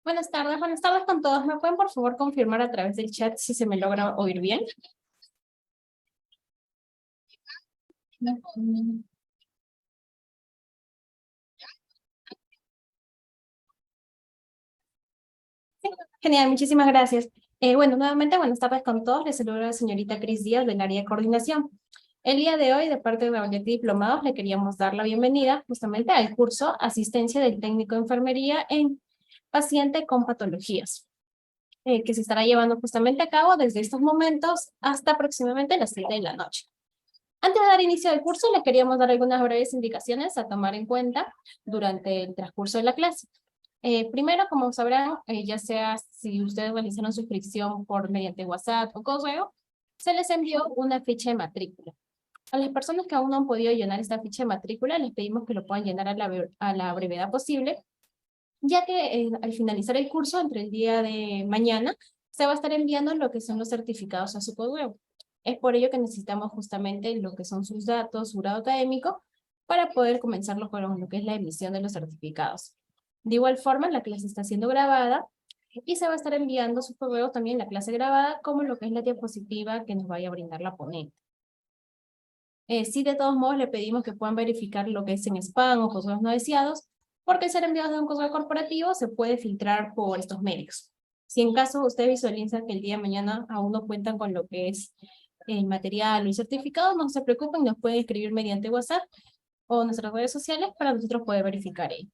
Buenas tardes con todos. ¿Me pueden por favor confirmar a través del chat si se me logra oír bien? Sí, genial, muchísimas gracias. Bueno, nuevamente buenas tardes con todos. Les saluda la señorita Cris Díaz del área de coordinación. El día de hoy, de parte de Gabinete de Diplomados, le queríamos dar la bienvenida justamente al curso Asistencia del Técnico de Enfermería en Paciente con Patologías, que se estará llevando justamente a cabo desde estos momentos hasta aproximadamente las 7 de la noche. Antes de dar inicio al curso, les queríamos dar algunas breves indicaciones a tomar en cuenta durante el transcurso de la clase. Primero, como sabrán, ya sea si ustedes realizaron suscripción por mediante WhatsApp o correo, se les envió una ficha de matrícula. A las personas que aún no han podido llenar esta ficha de matrícula, les pedimos que lo puedan llenar a la brevedad posible, ya que al finalizar el curso, entre el día de mañana, se va a estar enviando lo que son los certificados a su correo. Es por ello que necesitamos justamente lo que son sus datos, su grado académico, para poder comenzar con lo que es la emisión de los certificados. De igual forma, la clase está siendo grabada y se va a estar enviando a su correo también la clase grabada, como lo que es la diapositiva que nos vaya a brindar la ponente. Sí, de todos modos, le pedimos que puedan verificar lo que es en spam o correos no deseados, porque ser enviados de un correo corporativo se puede filtrar por estos medios. Si en caso usted visualiza que el día de mañana aún no cuentan con lo que es el material o el certificado, no se preocupen, nos pueden escribir mediante WhatsApp o nuestras redes sociales para nosotros poder verificar ello.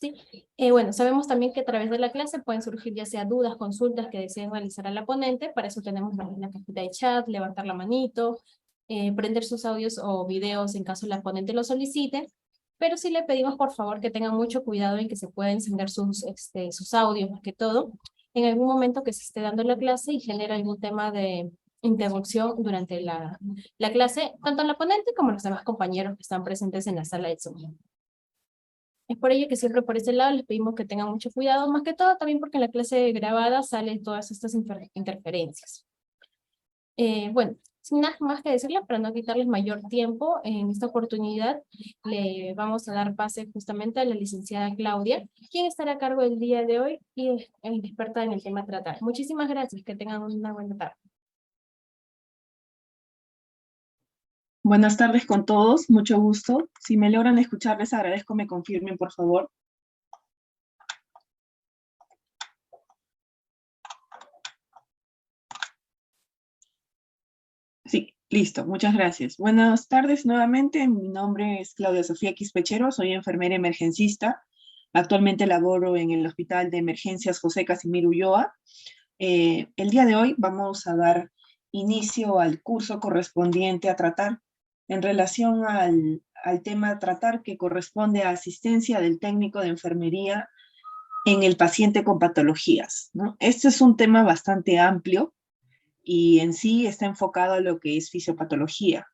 ¿Sí? Bueno, sabemos también que a través de la clase pueden surgir ya sea dudas, consultas que deseen realizar a la ponente. Para eso tenemos la cajita de chat, levantar la manito, prender sus audios o videos en caso la ponente lo solicite. Pero sí le pedimos por favor que tengan mucho cuidado en que se pueda encender sus audios más que todo en algún momento que se esté dando la clase y genera algún tema de interrupción durante la clase, tanto la ponente como los demás compañeros que están presentes en la sala de Zoom. Es por ello que siempre por ese lado les pedimos que tengan mucho cuidado, más que todo también porque en la clase grabada salen todas estas interferencias. Bueno, sin nada más que decirle, para no quitarles mayor tiempo, en esta oportunidad le vamos a dar pase justamente a la licenciada Claudia, quien estará a cargo del día de hoy y es experta en el tema a tratar. Muchísimas gracias, que tengan una buena tarde. Buenas tardes con todos, mucho gusto. Si me logran escuchar, les agradezco me confirmen, por favor. Sí, listo, muchas gracias. Buenas tardes nuevamente, mi nombre es Claudia Sofía Quispechero, soy enfermera emergencista. Actualmente laboro en el Hospital de Emergencias José Casimiro Ulloa. El día de hoy vamos a dar inicio al curso correspondiente a tratar en relación al tema a tratar que corresponde a asistencia del técnico de enfermería en el paciente con patologías, ¿no? Este es un tema bastante amplio y en sí está enfocado a lo que es fisiopatología.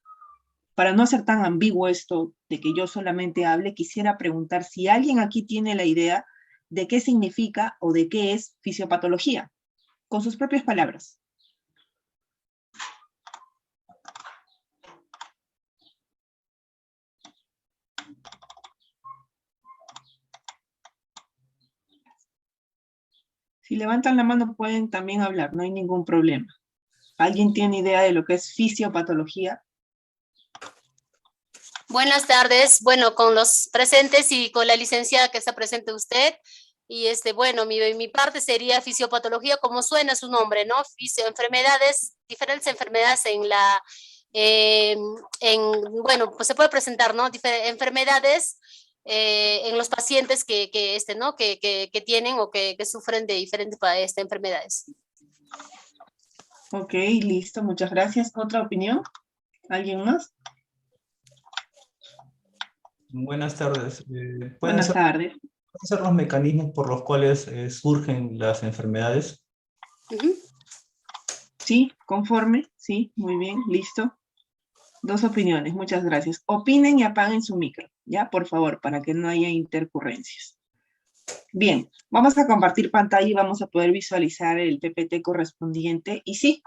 Para no ser tan ambiguo esto de que yo solamente hable, quisiera preguntar si alguien aquí tiene la idea de qué significa o de qué es fisiopatología, con sus propias palabras. Si levantan la mano pueden también hablar, no hay ningún problema. ¿Alguien tiene idea de lo que es fisiopatología? Buenas tardes, bueno, con los presentes y con la licenciada que está presente usted. Y bueno, mi parte sería fisiopatología, como suena su nombre, ¿no? Enfermedades, diferentes enfermedades bueno, pues se puede presentar, ¿no? Enfermedades en los pacientes ¿no? que tienen o que sufren de diferentes enfermedades. Ok, listo, muchas gracias. ¿Otra opinión? ¿Alguien más? Buenas tardes. Buenas tardes. ¿Pueden ser los mecanismos por los cuales surgen las enfermedades? Sí, conforme, sí, muy bien, listo. Dos opiniones, muchas gracias. Opinen y apaguen su micro, ¿ya? Por favor, para que no haya intercurrencias. Bien, vamos a compartir pantalla y vamos a poder visualizar el PPT correspondiente. Y sí,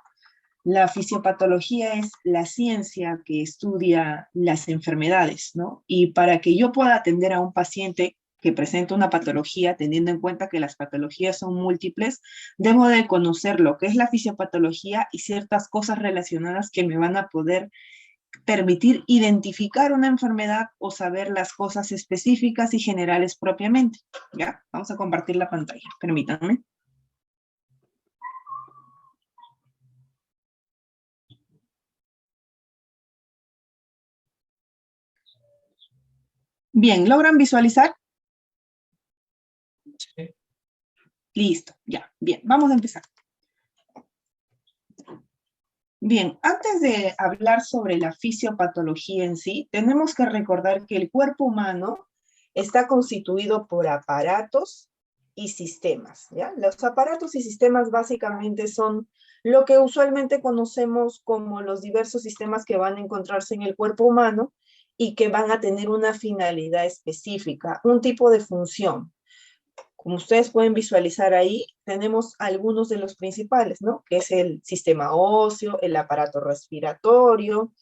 la fisiopatología es la ciencia que estudia las enfermedades, ¿no? Y para que yo pueda atender a un paciente que presenta una patología, teniendo en cuenta que las patologías son múltiples, debo de conocer lo que es la fisiopatología y ciertas cosas relacionadas que me van a poder permitir identificar una enfermedad o saber las cosas específicas y generales propiamente. ¿Ya? Vamos a compartir la pantalla, permítanme. Bien, ¿logran visualizar? Sí. Listo, ya, bien, vamos a empezar. Bien, antes de hablar sobre la fisiopatología en sí, tenemos que recordar que el cuerpo humano está constituido por aparatos y sistemas, ¿ya? Los aparatos y sistemas básicamente son lo que usualmente conocemos como los diversos sistemas que van a encontrarse en el cuerpo humano y que van a tener una finalidad específica, un tipo de función. Como ustedes pueden visualizar ahí, tenemos algunos de los principales, ¿no? Que es el sistema óseo, el aparato respiratorio,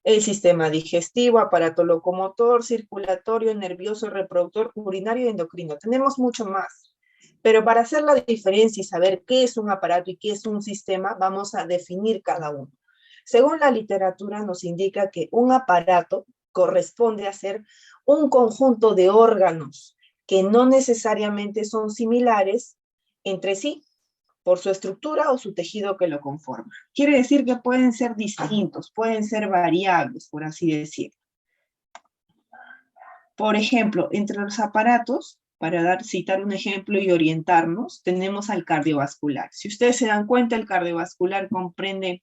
el sistema digestivo, aparato locomotor, circulatorio, nervioso, reproductor, urinario y endocrino. Tenemos mucho más. Pero para hacer la diferencia y saber qué es un aparato y qué es un sistema, vamos a definir cada uno. Según la literatura nos indica que un aparato corresponde a ser un conjunto de órganos que no necesariamente son similares entre sí por su estructura o su tejido que lo conforma. Quiere decir que pueden ser distintos, pueden ser variables, por así decirlo. Por ejemplo, entre los aparatos, para citar un ejemplo y orientarnos, tenemos al cardiovascular. Si ustedes se dan cuenta, el cardiovascular comprende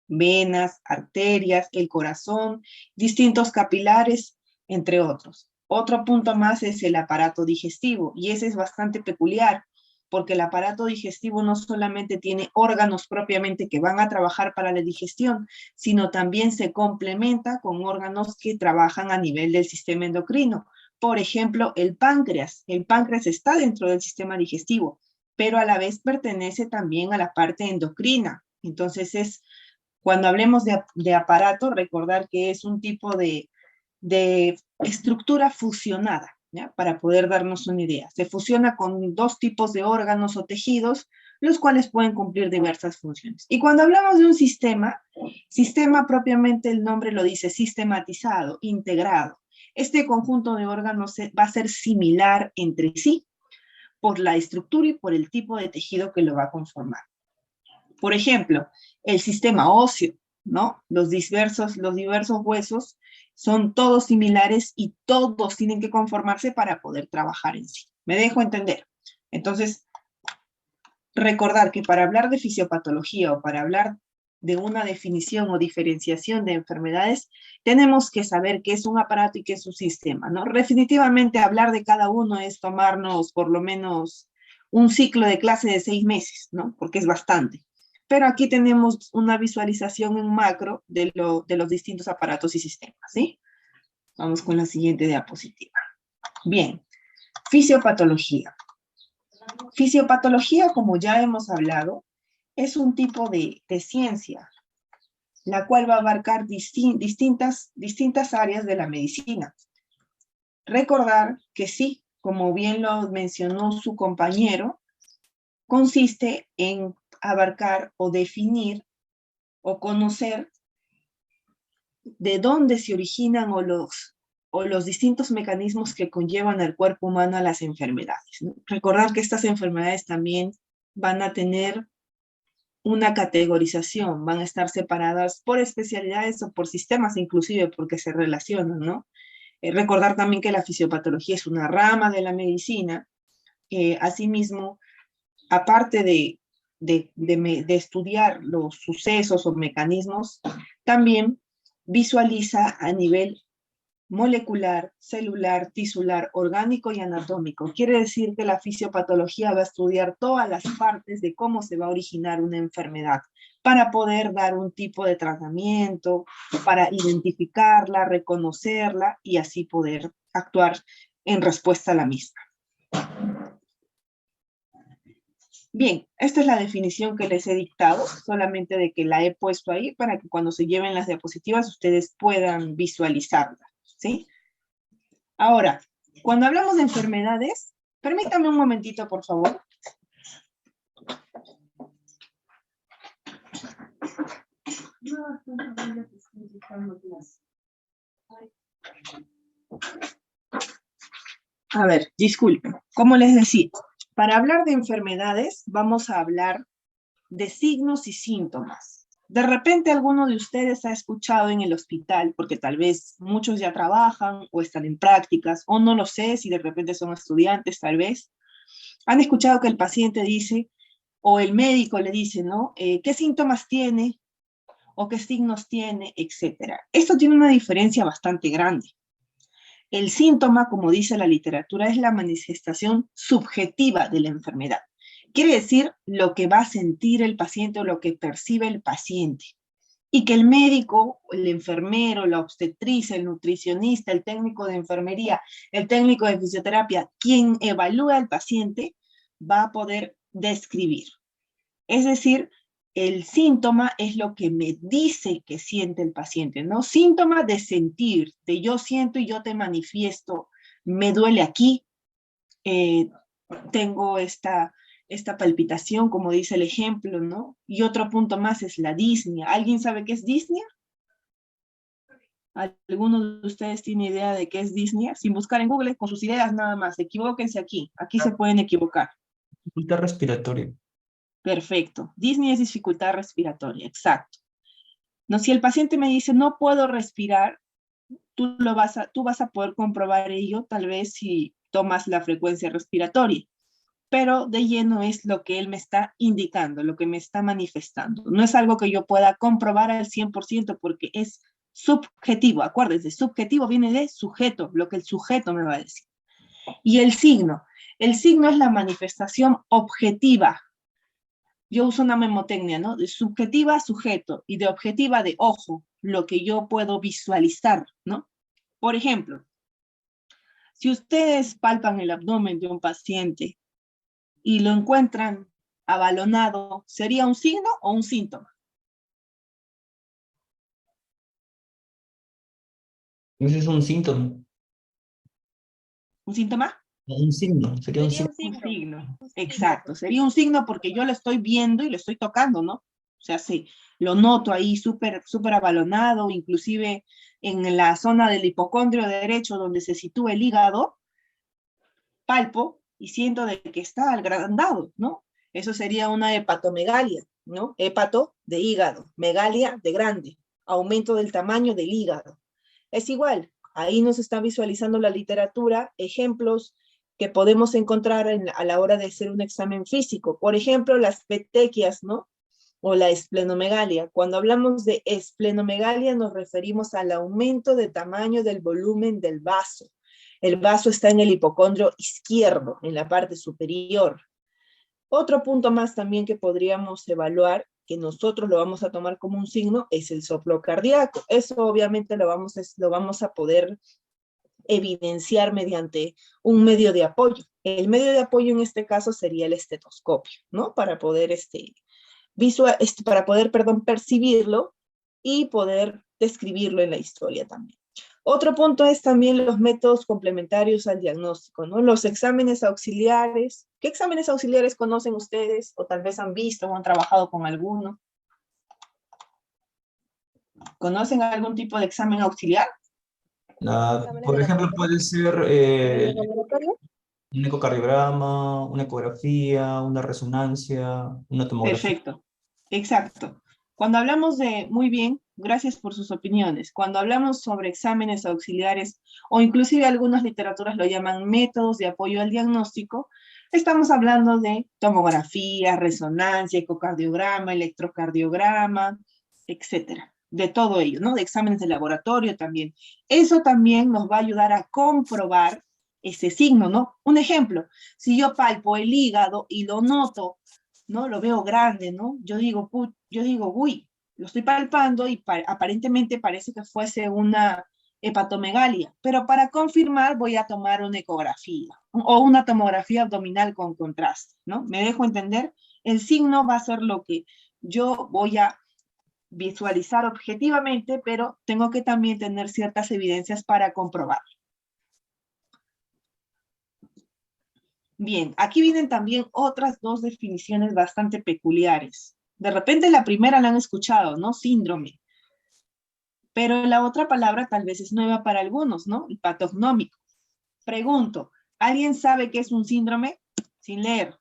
venas, arterias, el corazón, distintos capilares, entre otros. Otro punto más es el aparato digestivo, y ese es bastante peculiar, porque el aparato digestivo no solamente tiene órganos propiamente que van a trabajar para la digestión, sino también se complementa con órganos que trabajan a nivel del sistema endocrino. Por ejemplo, el páncreas. El páncreas está dentro del sistema digestivo, pero a la vez pertenece también a la parte endocrina. Entonces cuando hablemos de aparato, recordar que es un tipo de estructura fusionada, ¿ya? Para poder darnos una idea. Se fusiona con dos tipos de órganos o tejidos, los cuales pueden cumplir diversas funciones. Y cuando hablamos de un sistema, sistema propiamente el nombre lo dice, sistematizado, integrado. Este conjunto de órganos va a ser similar entre sí, por la estructura y por el tipo de tejido que lo va a conformar. Por ejemplo, el sistema óseo, ¿no? Los diversos huesos son todos similares y todos tienen que conformarse para poder trabajar en sí. ¿Me dejo entender? Entonces, recordar que para hablar de fisiopatología o para hablar de una definición o diferenciación de enfermedades, tenemos que saber qué es un aparato y qué es un sistema, ¿no? Definitivamente hablar de cada uno es tomarnos por lo menos un ciclo de clase de 6 meses, ¿no? Porque es bastante. Pero aquí tenemos una visualización en macro de los distintos aparatos y sistemas, ¿sí? Vamos con la siguiente diapositiva. Bien, fisiopatología. Fisiopatología, como ya hemos hablado, es un tipo de ciencia, la cual va a abarcar distintas áreas de la medicina. Recordar que sí, como bien lo mencionó su compañero, consiste en abarcar o definir o conocer de dónde se originan o los distintos mecanismos que conllevan al cuerpo humano a las enfermedades, ¿no? Recordar que estas enfermedades también van a tener una categorización, van a estar separadas por especialidades o por sistemas inclusive porque se relacionan, ¿no? Recordar también que la fisiopatología es una rama de la medicina, asimismo, aparte de estudiar los sucesos o mecanismos, también visualiza a nivel molecular, celular, tisular, orgánico y anatómico. Quiere decir que la fisiopatología va a estudiar todas las partes de cómo se va a originar una enfermedad para poder dar un tipo de tratamiento, para identificarla, reconocerla y así poder actuar en respuesta a la misma. Bien, esta es la definición que les he dictado, solamente de que la he puesto ahí para que cuando se lleven las diapositivas ustedes puedan visualizarla, ¿sí? Ahora, Cuando hablamos de enfermedades, permítame un momentito, por favor. A ver, disculpen. Como les decía, para hablar de enfermedades, vamos a hablar de signos y síntomas. De repente alguno de ustedes ha escuchado en el hospital, porque tal vez muchos ya trabajan o están en prácticas, o no lo sé, si de repente son estudiantes tal vez, han escuchado que el paciente dice, o el médico le dice, ¿no? ¿Qué síntomas tiene? O qué signos tiene, etcétera. Esto tiene una diferencia bastante grande. El síntoma, como dice la literatura, es la manifestación subjetiva de la enfermedad. Quiere decir lo que va a sentir el paciente o lo que percibe el paciente. Y que el médico, el enfermero, la obstetricia, el nutricionista, el técnico de enfermería, el técnico de fisioterapia, quien evalúa al paciente, va a poder describir. Es decir, el síntoma es lo que me dice que siente el paciente, ¿no? Síntoma de sentir, de yo siento y yo te manifiesto, me duele aquí, tengo esta palpitación, como dice el ejemplo, ¿no? Y otro punto más es la disnea. ¿Alguien sabe qué es disnea? ¿Alguno de ustedes tiene idea de qué es disnea? Sin buscar en Google, con sus ideas nada más, equivóquense aquí se pueden equivocar. Dificultad respiratoria. Perfecto. Disnea es dificultad respiratoria, exacto. No, si el paciente me dice, no puedo respirar, tú vas a poder comprobar ello, tal vez si tomas la frecuencia respiratoria. Pero de lleno es lo que él me está indicando, lo que me está manifestando. No es algo que yo pueda comprobar al 100% porque es subjetivo. Acuérdense, subjetivo viene de sujeto, lo que el sujeto me va a decir. Y el signo es la manifestación objetiva. Yo uso una memotecnia, ¿no? De subjetiva, sujeto, y de objetiva, de ojo, lo que yo puedo visualizar, ¿no? Por ejemplo, si ustedes palpan el abdomen de un paciente y lo encuentran abalonado, ¿sería un signo o un síntoma? Ese es un síntoma. ¿Un síntoma? Un signo, sería un signo. Un signo, exacto. Sería un signo porque yo lo estoy viendo y lo estoy tocando, ¿no? O sea, sí, lo noto ahí súper abalonado, inclusive en la zona del hipocondrio derecho donde se sitúa el hígado, palpo y siento de que está agrandado, ¿no? Eso sería una hepatomegalia, ¿no? Hepato de hígado, megalia de grande, aumento del tamaño del hígado. Es igual, ahí nos está visualizando la literatura, ejemplos que podemos encontrar a la hora de hacer un examen físico. Por ejemplo, las petequias, ¿no? O la esplenomegalia. Cuando hablamos de esplenomegalia nos referimos al aumento de tamaño del volumen del vaso. El vaso está en el hipocondrio izquierdo, en la parte superior. Otro punto más también que podríamos evaluar, que nosotros lo vamos a tomar como un signo, es el soplo cardíaco. Eso obviamente lo vamos a poder evidenciar mediante un medio de apoyo. El medio de apoyo en este caso sería el estetoscopio, ¿no? Para poder, percibirlo y poder describirlo en la historia también. Otro punto es también los métodos complementarios al diagnóstico, ¿no? Los exámenes auxiliares. ¿Qué exámenes auxiliares conocen ustedes? O tal vez han visto o han trabajado con alguno. ¿Conocen algún tipo de examen auxiliar? Por ejemplo, puede ser un ecocardiograma, una ecografía, una resonancia, una tomografía. Perfecto, exacto. Cuando hablamos de, muy bien, gracias por sus opiniones, cuando hablamos sobre exámenes auxiliares, o inclusive algunas literaturas lo llaman métodos de apoyo al diagnóstico, estamos hablando de tomografía, resonancia, ecocardiograma, electrocardiograma, etcétera. De todo ello, ¿no? De exámenes de laboratorio también. Eso también nos va a ayudar a comprobar ese signo, ¿no? Un ejemplo, si yo palpo el hígado y lo noto, ¿no? Lo veo grande, ¿no? Yo digo, uy, lo estoy palpando y aparentemente parece que fuese una hepatomegalia, pero para confirmar voy a tomar una ecografía o una tomografía abdominal con contraste, ¿no? ¿Me dejo entender? El signo va a ser lo que yo voy a visualizar objetivamente, pero tengo que también tener ciertas evidencias para comprobar. Bien, aquí vienen también otras dos definiciones bastante peculiares. De repente la primera la han escuchado, ¿no? Síndrome. Pero la otra palabra tal vez es nueva para algunos, ¿no? El patognómico. Pregunto, ¿alguien sabe qué es un síndrome? Sin leer.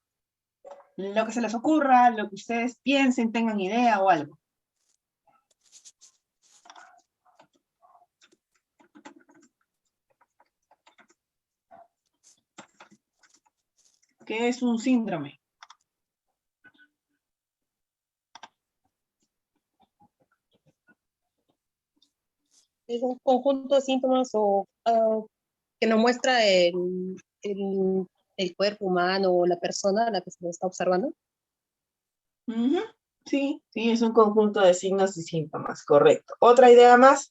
Lo que se les ocurra, lo que ustedes piensen, tengan idea o algo. ¿Qué es un síndrome? Es un conjunto de síntomas que nos muestra el cuerpo humano o la persona a la que se le está observando. Ujú. Sí, sí, es un conjunto de signos y síntomas, correcto. ¿Otra idea más?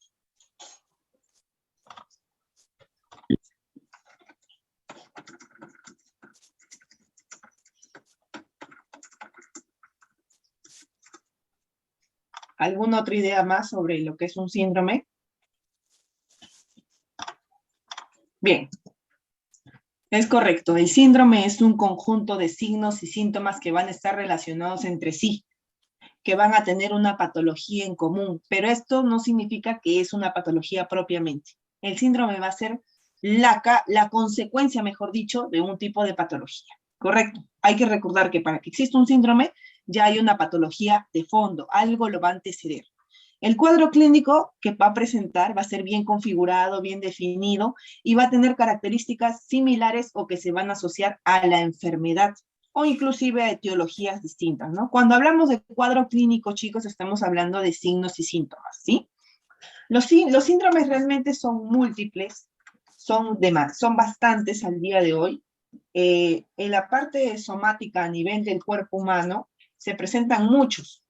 ¿Alguna otra idea más sobre lo que es un síndrome? Bien, es correcto. El síndrome es un conjunto de signos y síntomas que van a estar relacionados entre sí, que van a tener una patología en común, pero esto no significa que es una patología propiamente. El síndrome va a ser la consecuencia, mejor dicho, de un tipo de patología. Correcto. Hay que recordar que para que exista un síndrome, ya hay una patología de fondo, algo lo va a anteceder. El cuadro clínico que va a presentar va a ser bien configurado, bien definido y va a tener características similares o que se van a asociar a la enfermedad o inclusive a etiologías distintas, ¿no? Cuando hablamos de cuadro clínico, chicos, estamos hablando de signos y síntomas, ¿sí? Los síndromes realmente son múltiples, son bastantes al día de hoy. En la parte somática a nivel del cuerpo humano se presentan muchos.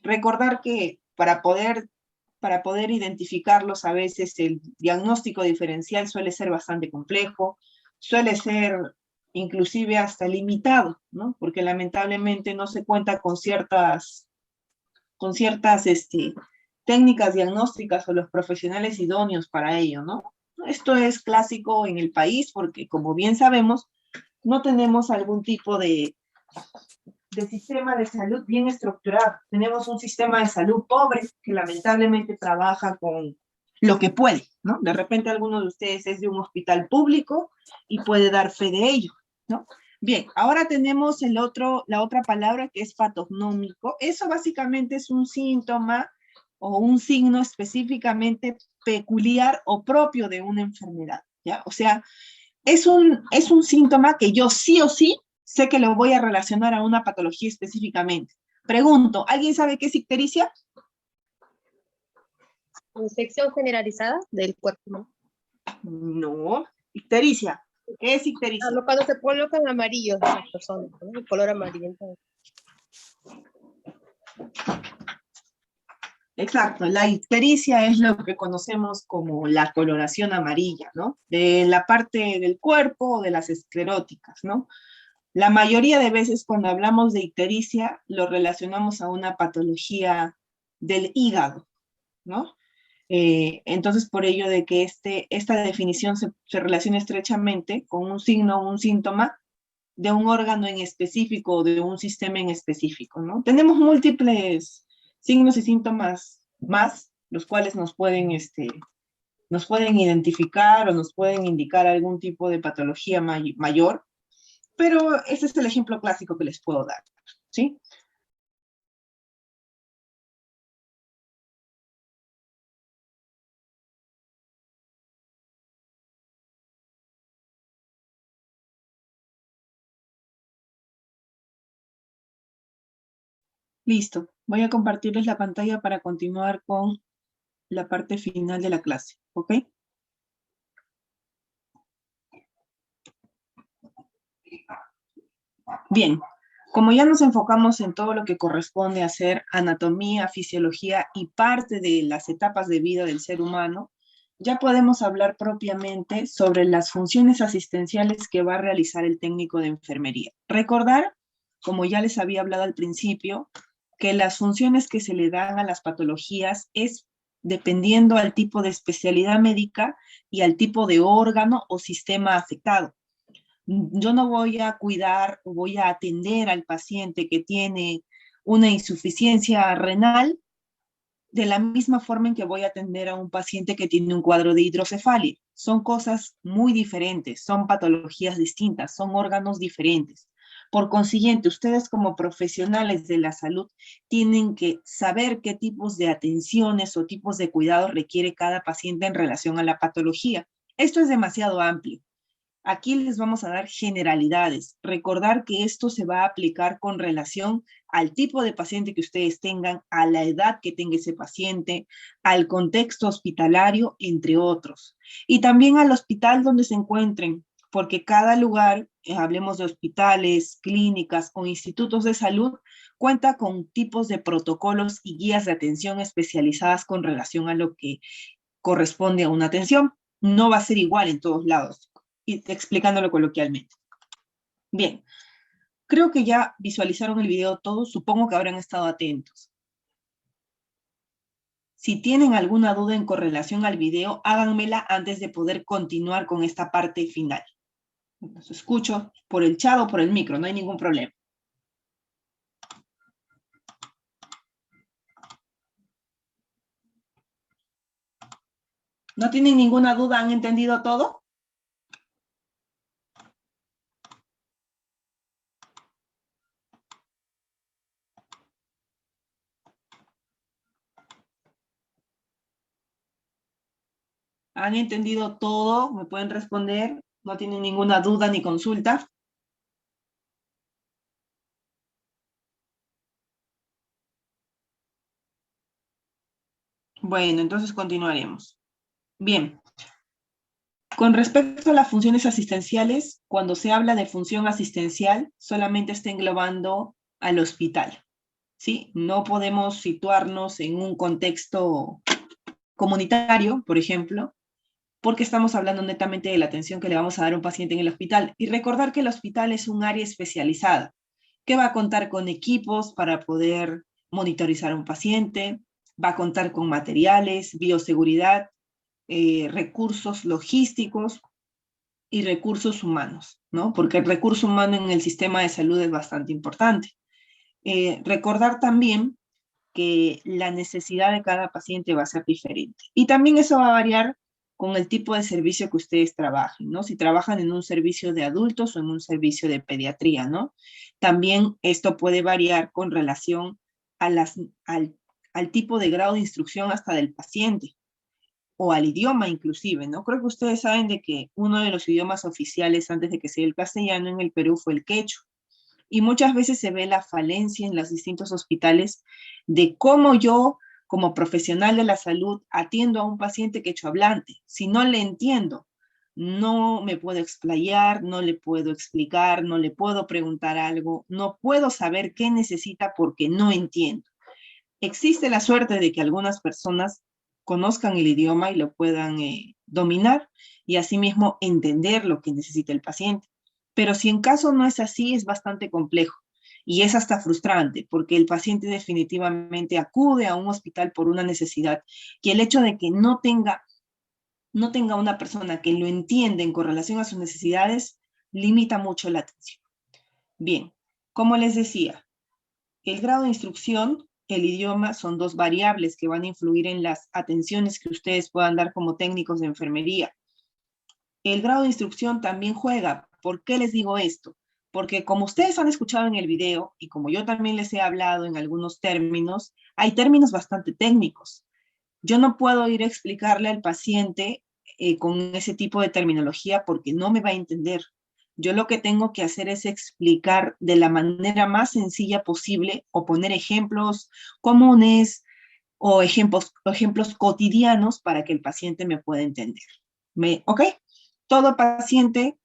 Recordar que para poder identificarlos a veces el diagnóstico diferencial suele ser bastante complejo, suele ser inclusive hasta limitado, ¿no? Porque lamentablemente no se cuenta con ciertas técnicas diagnósticas o los profesionales idóneos para ello, ¿no? Esto es clásico en el país porque, como bien sabemos, no tenemos algún tipo de sistema de salud bien estructurado. Tenemos un sistema de salud pobre que lamentablemente trabaja con lo que puede, ¿no? De repente alguno de ustedes es de un hospital público y puede dar fe de ello, ¿no? Bien, ahora tenemos la otra palabra que es patognómico. Eso básicamente es un síntoma o un signo específicamente peculiar o propio de una enfermedad, ¿ya? O sea, es un síntoma que yo sí o sí sé que lo voy a relacionar a una patología específicamente. Pregunto, ¿alguien sabe qué es ictericia? Infección generalizada del cuerpo humano. No, ictericia. ¿Qué es ictericia? Cuando se colocan amarillos las personas, ¿no? El color amarillento. Exacto, la ictericia es lo que conocemos como la coloración amarilla, ¿no? De la parte del cuerpo o de las escleróticas, ¿no? La mayoría de veces cuando hablamos de ictericia lo relacionamos a una patología del hígado, ¿no? Entonces, por ello de que esta definición se relaciona estrechamente con un signo o un síntoma de un órgano en específico o de un sistema en específico, ¿no? Tenemos múltiples signos y síntomas más, los cuales nos pueden identificar o nos pueden indicar algún tipo de patología mayor, pero ese es el ejemplo clásico que les puedo dar, ¿sí? Listo. Voy a compartirles la pantalla para continuar con la parte final de la clase, ¿ok? Bien, como ya nos enfocamos en todo lo que corresponde a hacer anatomía, fisiología y parte de las etapas de vida del ser humano, ya podemos hablar propiamente sobre las funciones asistenciales que va a realizar el técnico de enfermería. Recordar, como ya les había hablado al principio, que las funciones que se le dan a las patologías es dependiendo al tipo de especialidad médica y al tipo de órgano o sistema afectado. Yo no voy a cuidar o voy a atender al paciente que tiene una insuficiencia renal de la misma forma en que voy a atender a un paciente que tiene un cuadro de hidrocefalia. Son cosas muy diferentes, son patologías distintas, son órganos diferentes. Por consiguiente, ustedes como profesionales de la salud tienen que saber qué tipos de atenciones o tipos de cuidados requiere cada paciente en relación a la patología. Esto es demasiado amplio. Aquí les vamos a dar generalidades. Recordar que esto se va a aplicar con relación al tipo de paciente que ustedes tengan, a la edad que tenga ese paciente, al contexto hospitalario, entre otros. Y también al hospital donde se encuentren, porque cada lugar, hablemos de hospitales, clínicas o institutos de salud, cuenta con tipos de protocolos y guías de atención especializadas con relación a lo que corresponde a una atención. No va a ser igual en todos lados. Y explicándolo coloquialmente. Bien, creo que ya visualizaron el video todos, supongo que habrán estado atentos. Si tienen alguna duda en correlación al video, háganmela antes de poder continuar con esta parte final. Los escucho por el chat o por el micro, no hay ningún problema. ¿No tienen ninguna duda? ¿Han entendido todo? ¿Han entendido todo? ¿Me pueden responder? ¿No tienen ninguna duda ni consulta? Bueno, entonces continuaremos. Bien. Con respecto a las funciones asistenciales, cuando se habla de función asistencial, solamente está englobando al hospital, ¿sí? No podemos situarnos en un contexto comunitario, por ejemplo, porque estamos hablando netamente de la atención que le vamos a dar a un paciente en el hospital. Y recordar que el hospital es un área especializada, que va a contar con equipos para poder monitorizar a un paciente, va a contar con materiales, bioseguridad, recursos logísticos y recursos humanos, ¿no? Porque el recurso humano en el sistema de salud es bastante importante. Recordar también que la necesidad de cada paciente va a ser diferente. Y también eso va a variar con el tipo de servicio que ustedes trabajen, ¿no? Si trabajan en un servicio de adultos o en un servicio de pediatría, ¿no? También esto puede variar con relación a al tipo de grado de instrucción hasta del paciente, o al idioma inclusive, ¿no? Creo que ustedes saben de que uno de los idiomas oficiales antes de que sea el castellano en el Perú fue el quechua. Y muchas veces se ve la falencia en los distintos hospitales de cómo yo, como profesional de la salud, atiendo a un paciente quechuahablante. Si no le entiendo, no me puedo explayar, no le puedo explicar, no le puedo preguntar algo, no puedo saber qué necesita porque no entiendo. Existe la suerte de que algunas personas conozcan el idioma y lo puedan dominar y asimismo entender lo que necesita el paciente. Pero si en caso no es así, es bastante complejo y es hasta frustrante porque el paciente definitivamente acude a un hospital por una necesidad y el hecho de que no tenga una persona que lo entienda en correlación a sus necesidades limita mucho la atención. Bien, como les decía, el grado de instrucción, el idioma, son dos variables que van a influir en las atenciones que ustedes puedan dar como técnicos de enfermería. El grado de instrucción también juega. ¿Por qué les digo esto? Porque como ustedes han escuchado en el video, y como yo también les he hablado en algunos términos, hay términos bastante técnicos. Yo no puedo ir a explicarle al paciente con ese tipo de terminología porque no me va a entender. Yo lo que tengo que hacer es explicar de la manera más sencilla posible o poner ejemplos comunes o ejemplos cotidianos para que el paciente me pueda entender. ¿Ok? Todo paciente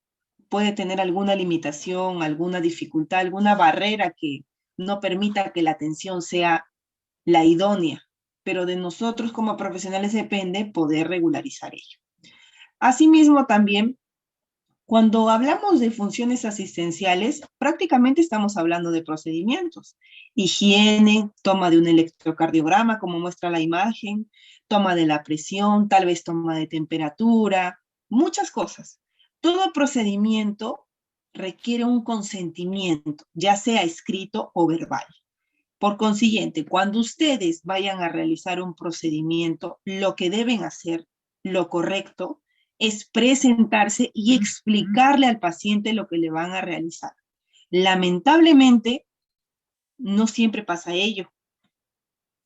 puede tener alguna limitación, alguna dificultad, alguna barrera que no permita que la atención sea la idónea, pero de nosotros como profesionales depende poder regularizar ello. Asimismo, también, cuando hablamos de funciones asistenciales, prácticamente estamos hablando de procedimientos. Higiene, toma de un electrocardiograma, como muestra la imagen, toma de la presión, tal vez toma de temperatura, muchas cosas. Todo procedimiento requiere un consentimiento, ya sea escrito o verbal. Por consiguiente, cuando ustedes vayan a realizar un procedimiento, lo que deben hacer, lo correcto, es presentarse y explicarle al paciente lo que le van a realizar. Lamentablemente, no siempre pasa ello.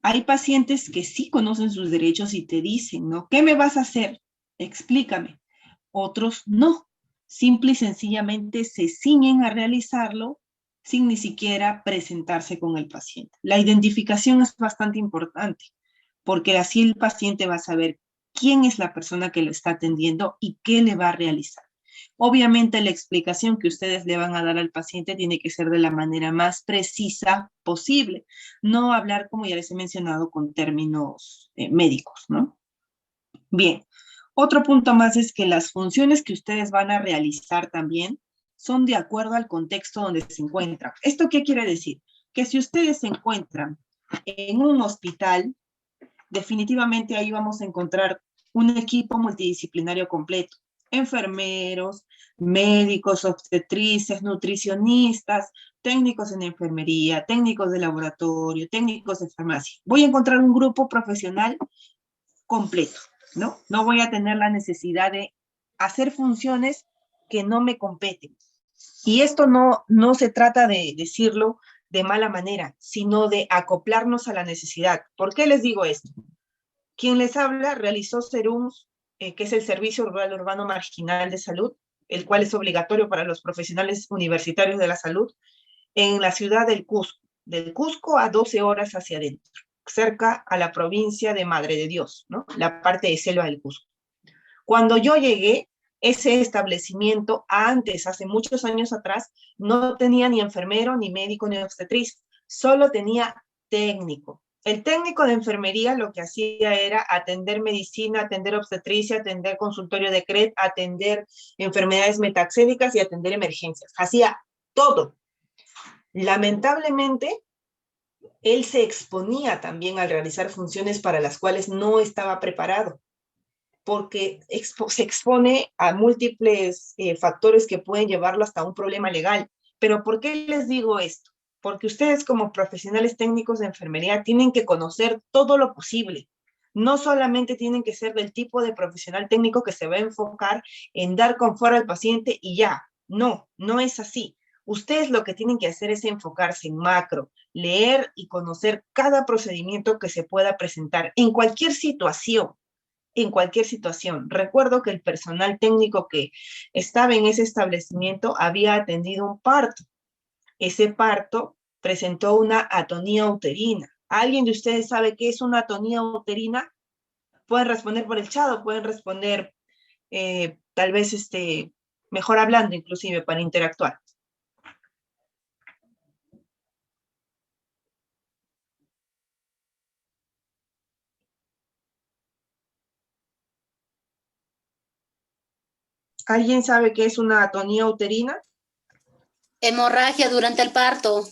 Hay pacientes que sí conocen sus derechos y te dicen, ¿no? ¿Qué me vas a hacer? Explícame. Otros no. Simple y sencillamente se ciñen a realizarlo sin ni siquiera presentarse con el paciente. La identificación es bastante importante, porque así el paciente va a saber quién es la persona que lo está atendiendo y qué le va a realizar. Obviamente la explicación que ustedes le van a dar al paciente tiene que ser de la manera más precisa posible, no hablar, como ya les he mencionado, con términos médicos, ¿no? Bien, otro punto más es que las funciones que ustedes van a realizar también son de acuerdo al contexto donde se encuentran. ¿Esto qué quiere decir? Que si ustedes se encuentran en un hospital, definitivamente ahí vamos a encontrar un equipo multidisciplinario completo. Enfermeros, médicos, obstetrices, nutricionistas, técnicos en enfermería, técnicos de laboratorio, técnicos de farmacia. Voy a encontrar un grupo profesional completo, ¿no? No voy a tener la necesidad de hacer funciones que no me competen. Y esto no se trata de decirlo de mala manera, sino de acoplarnos a la necesidad. ¿Por qué les digo esto? Quien les habla realizó SERUMS, que es el Servicio Rural Urbano Marginal de Salud, el cual es obligatorio para los profesionales universitarios de la salud, en la ciudad del Cusco a 12 horas hacia adentro, cerca a la provincia de Madre de Dios, ¿no? La parte de selva del Cusco. Cuando yo llegué, ese establecimiento antes, hace muchos años atrás, no tenía ni enfermero, ni médico, ni obstetriz, solo tenía técnico. El técnico de enfermería lo que hacía era atender medicina, atender obstetricia, atender consultorio de CRED, atender enfermedades metaxémicas y atender emergencias. Hacía todo. Lamentablemente, él se exponía también al realizar funciones para las cuales no estaba preparado, porque se expone a múltiples factores que pueden llevarlo hasta un problema legal. Pero ¿por qué les digo esto? Porque ustedes como profesionales técnicos de enfermería tienen que conocer todo lo posible. No solamente tienen que ser del tipo de profesional técnico que se va a enfocar en dar confort al paciente y ya. No, no es así. Ustedes lo que tienen que hacer es enfocarse en macro, leer y conocer cada procedimiento que se pueda presentar en cualquier situación. En cualquier situación. Recuerdo que el personal técnico que estaba en ese establecimiento había atendido un parto. Ese parto presentó una atonía uterina. ¿Alguien de ustedes sabe qué es una atonía uterina? Pueden responder por el chat o pueden responder tal vez mejor hablando inclusive para interactuar. ¿Alguien sabe qué es una atonía uterina? Hemorragia durante el parto.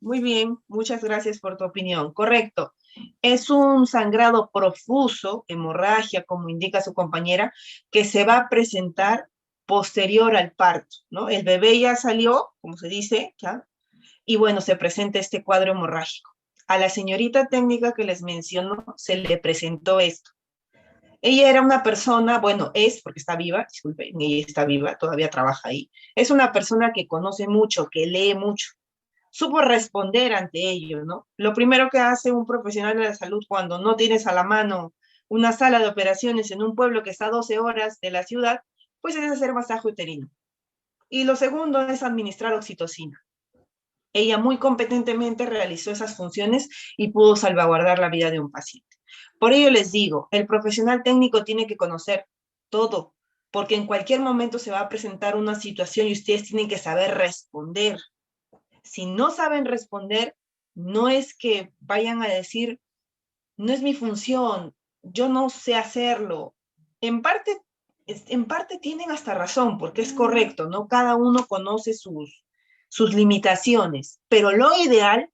Muy bien, muchas gracias por tu opinión. Correcto. Es un sangrado profuso, hemorragia, como indica su compañera, que se va a presentar posterior al parto, ¿no? El bebé ya salió, como se dice, ¿ya? Y bueno, se presenta este cuadro hemorrágico. A la señorita técnica que les menciono se le presentó esto. Ella era una persona, bueno, es, porque está viva, disculpen, ella está viva, todavía trabaja ahí. Es una persona que conoce mucho, que lee mucho. Supo responder ante ello, ¿no? Lo primero que hace un profesional de la salud cuando no tienes a la mano una sala de operaciones en un pueblo que está a 12 horas de la ciudad, pues es hacer masaje uterino. Y lo segundo es administrar oxitocina. Ella muy competentemente realizó esas funciones y pudo salvaguardar la vida de un paciente. Por ello les digo, el profesional técnico tiene que conocer todo, porque en cualquier momento se va a presentar una situación y ustedes tienen que saber responder. Si no saben responder, no es que vayan a decir, no es mi función, yo no sé hacerlo. En parte tienen hasta razón, porque es correcto, ¿no? Cada uno conoce sus limitaciones, pero lo ideal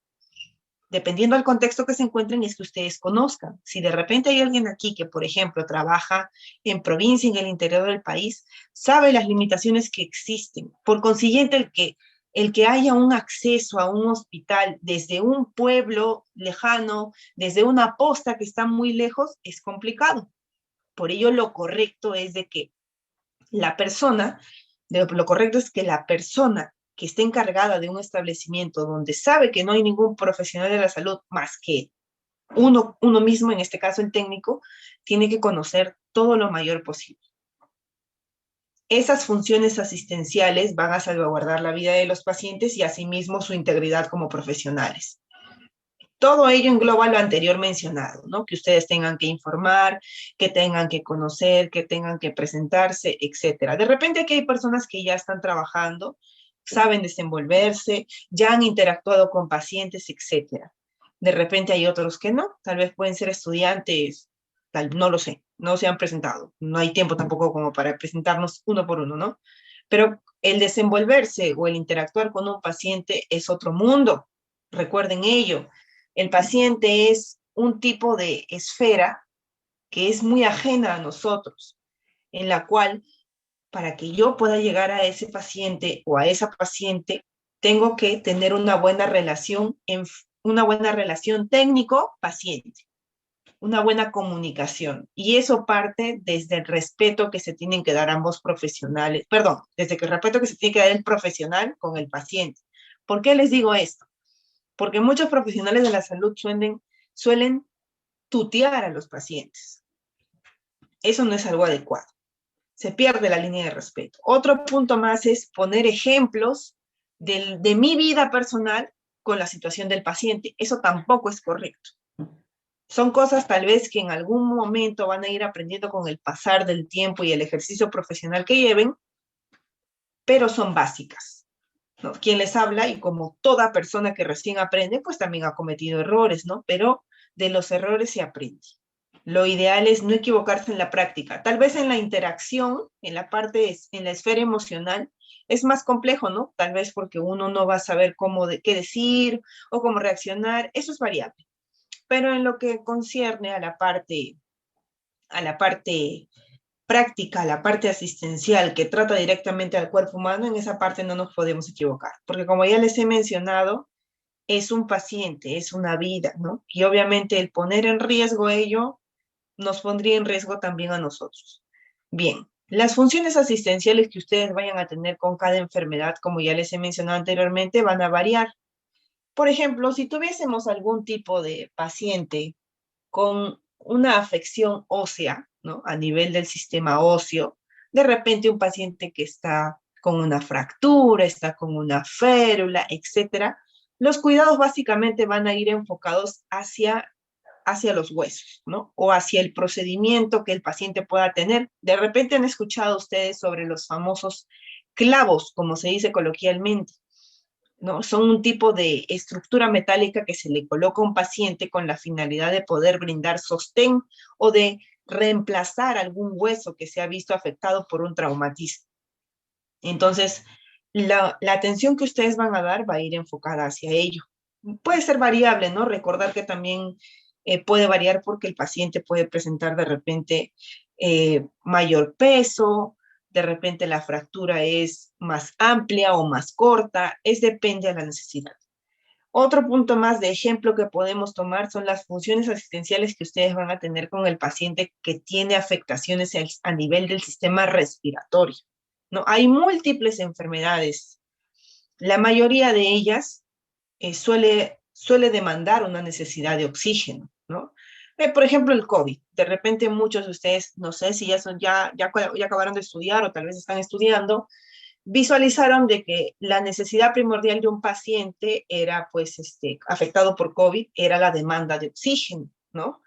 dependiendo del contexto que se encuentren, es que ustedes conozcan. Si de repente hay alguien aquí que, por ejemplo, trabaja en provincia, en el interior del país, sabe las limitaciones que existen. Por consiguiente, el que haya un acceso a un hospital desde un pueblo lejano, desde una posta que está muy lejos, es complicado. Por ello, lo correcto es de que la persona, lo correcto es que la persona que esté encargada de un establecimiento donde sabe que no hay ningún profesional de la salud más que uno mismo, en este caso el técnico, tiene que conocer todo lo mayor posible. Esas funciones asistenciales van a salvaguardar la vida de los pacientes y asimismo su integridad como profesionales. Todo ello engloba lo anterior mencionado, ¿no? Que ustedes tengan que informar, que tengan que conocer, que tengan que presentarse, etc. De repente aquí hay personas que ya están trabajando, saben desenvolverse, ya han interactuado con pacientes, etc. De repente hay otros que no, tal vez pueden ser estudiantes, no lo sé, no se han presentado. No hay tiempo tampoco como para presentarnos uno por uno, ¿no? Pero el desenvolverse o el interactuar con un paciente es otro mundo. Recuerden ello. El paciente es un tipo de esfera que es muy ajena a nosotros, en la cual para que yo pueda llegar a ese paciente o a esa paciente, tengo que tener una buena relación técnico-paciente, una buena comunicación. Y eso parte desde el respeto que se tienen que dar ambos profesionales, perdón, desde el respeto que se tiene que dar el profesional con el paciente. ¿Por qué les digo esto? Porque muchos profesionales de la salud suelen tutear a los pacientes. Eso no es algo adecuado. Se pierde la línea de respeto. Otro punto más es poner ejemplos de mi vida personal con la situación del paciente. Eso tampoco es correcto. Son cosas tal vez que en algún momento van a ir aprendiendo con el pasar del tiempo y el ejercicio profesional que lleven, pero son básicas, ¿no? Quien les habla, y como toda persona que recién aprende, pues también ha cometido errores, ¿no? Pero de los errores se aprende. Lo ideal es no equivocarse en la práctica. Tal vez en la interacción, en la esfera emocional, es más complejo, ¿no? Tal vez porque uno no va a saber qué decir o cómo reaccionar. Eso es variable. Pero en lo que concierne a la parte práctica, la parte asistencial que trata directamente al cuerpo humano, en esa parte no nos podemos equivocar. Porque como ya les he mencionado, es un paciente, es una vida, ¿no? Y obviamente el poner en riesgo ello nos pondría en riesgo también a nosotros. Bien, las funciones asistenciales que ustedes vayan a tener con cada enfermedad, como ya les he mencionado anteriormente, van a variar. Por ejemplo, si tuviésemos algún tipo de paciente con una afección ósea, ¿no? A nivel del sistema óseo, de repente un paciente que está con una fractura, está con una férula, etcétera, los cuidados básicamente van a ir enfocados hacia los huesos, ¿no? O hacia el procedimiento que el paciente pueda tener. De repente han escuchado ustedes sobre los famosos clavos, como se dice coloquialmente, ¿no? Son un tipo de estructura metálica que se le coloca a un paciente con la finalidad de poder brindar sostén o de reemplazar algún hueso que se ha visto afectado por un traumatismo. Entonces, la atención que ustedes van a dar va a ir enfocada hacia ello. Puede ser variable, ¿no? Recordar que también puede variar porque el paciente puede presentar de repente mayor peso, de repente la fractura es más amplia o más corta, depende de la necesidad. Otro punto más de ejemplo que podemos tomar son las funciones asistenciales que ustedes van a tener con el paciente que tiene afectaciones a nivel del sistema respiratorio, ¿no? Hay múltiples enfermedades. La mayoría de ellas suele demandar una necesidad de oxígeno, ¿no? Por ejemplo, el COVID. De repente muchos de ustedes, no sé si ya acabaron de estudiar o tal vez están estudiando, visualizaron de que la necesidad primordial de un paciente era, pues, afectado por COVID, era la demanda de oxígeno, ¿no?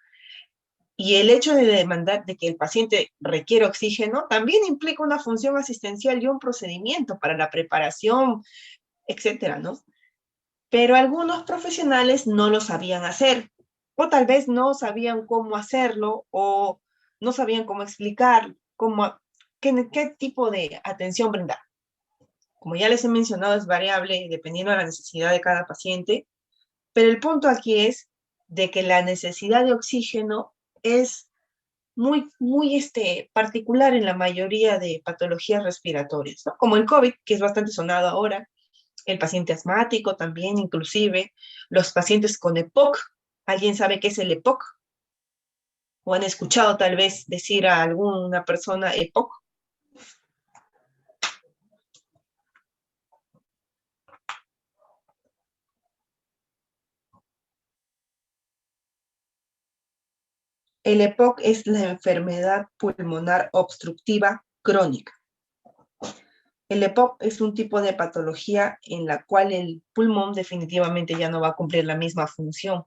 Y el hecho de demandar de que el paciente requiere oxígeno también implica una función asistencial y un procedimiento para la preparación, etcétera, ¿no? Pero algunos profesionales no lo sabían hacer, o tal vez no sabían cómo hacerlo, o no sabían cómo explicar, qué tipo de atención brindar. Como ya les he mencionado, es variable dependiendo de la necesidad de cada paciente, Pero el punto aquí es de que la necesidad de oxígeno es muy particular en la mayoría de patologías respiratorias, ¿no? Como el COVID, que es bastante sonado ahora, el paciente asmático también, inclusive, los pacientes con EPOC. ¿Alguien sabe qué es el EPOC? ¿O han escuchado tal vez decir a alguna persona EPOC? El EPOC es la enfermedad pulmonar obstructiva crónica. El EPOC es un tipo de patología en la cual el pulmón definitivamente ya no va a cumplir la misma función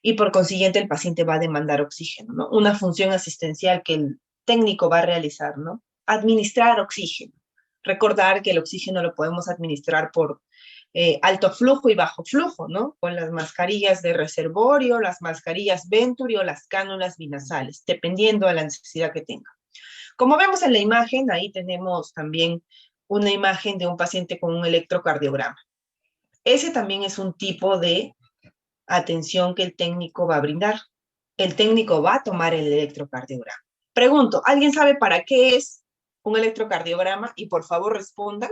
y por consiguiente el paciente va a demandar oxígeno, ¿no? Una función asistencial que el técnico va a realizar, ¿no? Administrar oxígeno. Recordar que el oxígeno lo podemos administrar por alto flujo y bajo flujo, ¿no? Con las mascarillas de reservorio, las mascarillas Venturi o las cánulas binasales, dependiendo de la necesidad que tenga. Como vemos en la imagen, ahí tenemos también una imagen de un paciente con un electrocardiograma. Ese también es un tipo de atención que el técnico va a brindar. El técnico va a tomar el electrocardiograma. Pregunto, ¿alguien sabe para qué es un electrocardiograma? Y por favor respondan.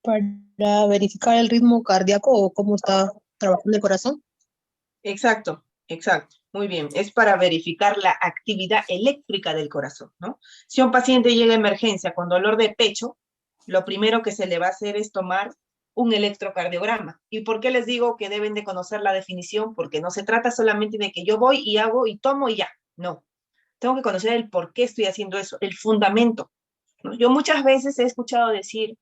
Para verificar el ritmo cardíaco o cómo está trabajando el corazón. Exacto, exacto. Muy bien. Es para verificar la actividad eléctrica del corazón, ¿no? Si un paciente llega a emergencia con dolor de pecho, lo primero que se le va a hacer es tomar un electrocardiograma. ¿Y por qué les digo que deben de conocer la definición? Porque no se trata solamente de que yo voy y hago y tomo y ya. No. Tengo que conocer el por qué estoy haciendo eso, el fundamento, ¿no? Yo muchas veces he escuchado decir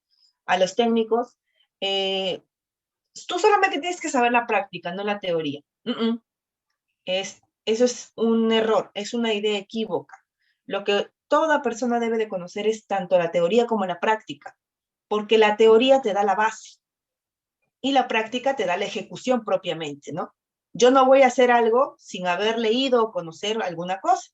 a los técnicos, tú solamente tienes que saber la práctica, no la teoría. Eso es un error, es una idea equívoca. Lo que toda persona debe de conocer es tanto la teoría como la práctica, porque la teoría te da la base y la práctica te da la ejecución propiamente, ¿no? Yo no voy a hacer algo sin haber leído o conocer alguna cosa.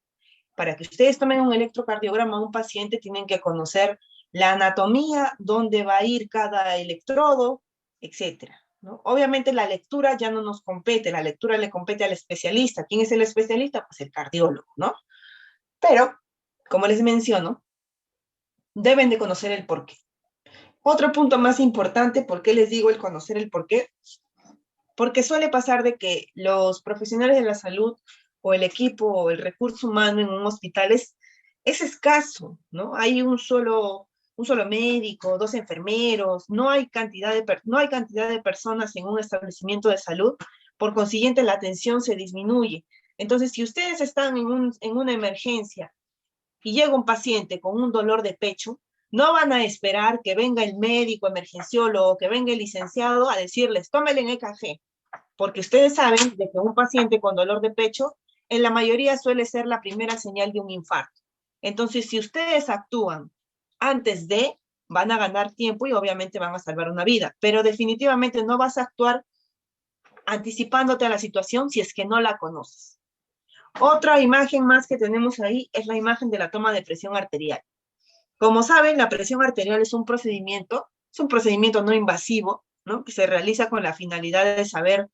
Para que ustedes tomen un electrocardiograma a un paciente, tienen que conocer la anatomía, dónde va a ir cada electrodo, etcétera, ¿no? Obviamente la lectura ya no nos compete, la lectura le compete al especialista. ¿Quién es el especialista? Pues el cardiólogo, ¿no? Pero, como les menciono, deben de conocer el porqué. Otro punto más importante, ¿por qué les digo el conocer el porqué? Porque suele pasar de que los profesionales de la salud o el equipo o el recurso humano en un hospital es escaso, ¿no? Hay un solo médico, 2 enfermeros, no hay cantidad de personas en un establecimiento de salud, por consiguiente la atención se disminuye. Entonces, si ustedes están en una emergencia y llega un paciente con un dolor de pecho, no van a esperar que venga el médico emergenciólogo, que venga el licenciado a decirles, tómele en EKG, porque ustedes saben de que un paciente con dolor de pecho, en la mayoría suele ser la primera señal de un infarto. Entonces, si ustedes actúan antes de, van a ganar tiempo y obviamente van a salvar una vida, pero definitivamente no vas a actuar anticipándote a la situación si es que no la conoces. Otra imagen más que tenemos ahí es la imagen de la toma de presión arterial. Como saben, la presión arterial es un procedimiento no invasivo, ¿no? Que se realiza con la finalidad de saber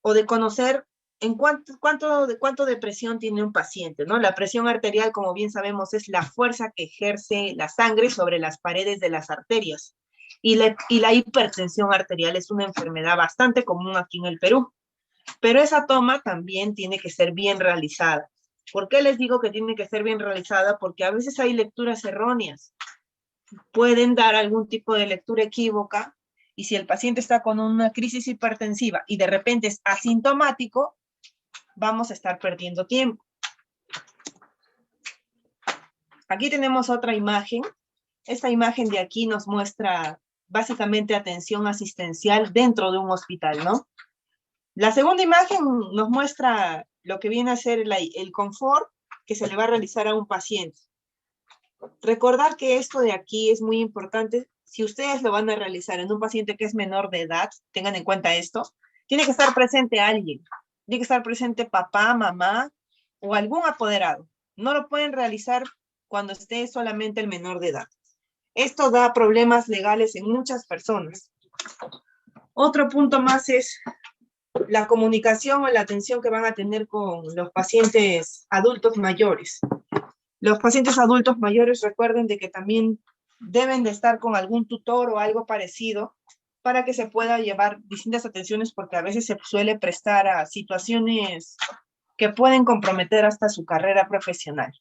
o de conocer en cuánto de presión tiene un paciente, ¿no? La presión arterial, como bien sabemos, es la fuerza que ejerce la sangre sobre las paredes de las arterias. Y la hipertensión arterial es una enfermedad bastante común aquí en el Perú. Pero esa toma también tiene que ser bien realizada. ¿Por qué les digo que tiene que ser bien realizada? Porque a veces hay lecturas erróneas. Pueden dar algún tipo de lectura equívoca y si el paciente está con una crisis hipertensiva y de repente es asintomático, vamos a estar perdiendo tiempo. Aquí tenemos otra imagen. Esta imagen de aquí nos muestra básicamente atención asistencial dentro de un hospital, ¿no? La segunda imagen nos muestra lo que viene a ser el confort que se le va a realizar a un paciente. Recordar que esto de aquí es muy importante. Si ustedes lo van a realizar en un paciente que es menor de edad, tengan en cuenta esto, tiene que estar presente alguien. Tiene que estar presente papá, mamá o algún apoderado, No lo pueden realizar cuando esté solamente el menor de edad. Esto da problemas legales en muchas personas. Otro punto más es la comunicación o la atención que van a tener con los pacientes adultos mayores. Los pacientes adultos mayores, recuerden de que también deben de estar con algún tutor o algo parecido para que se pueda llevar distintas atenciones, porque a veces se suele prestar a situaciones que pueden comprometer hasta su carrera profesional.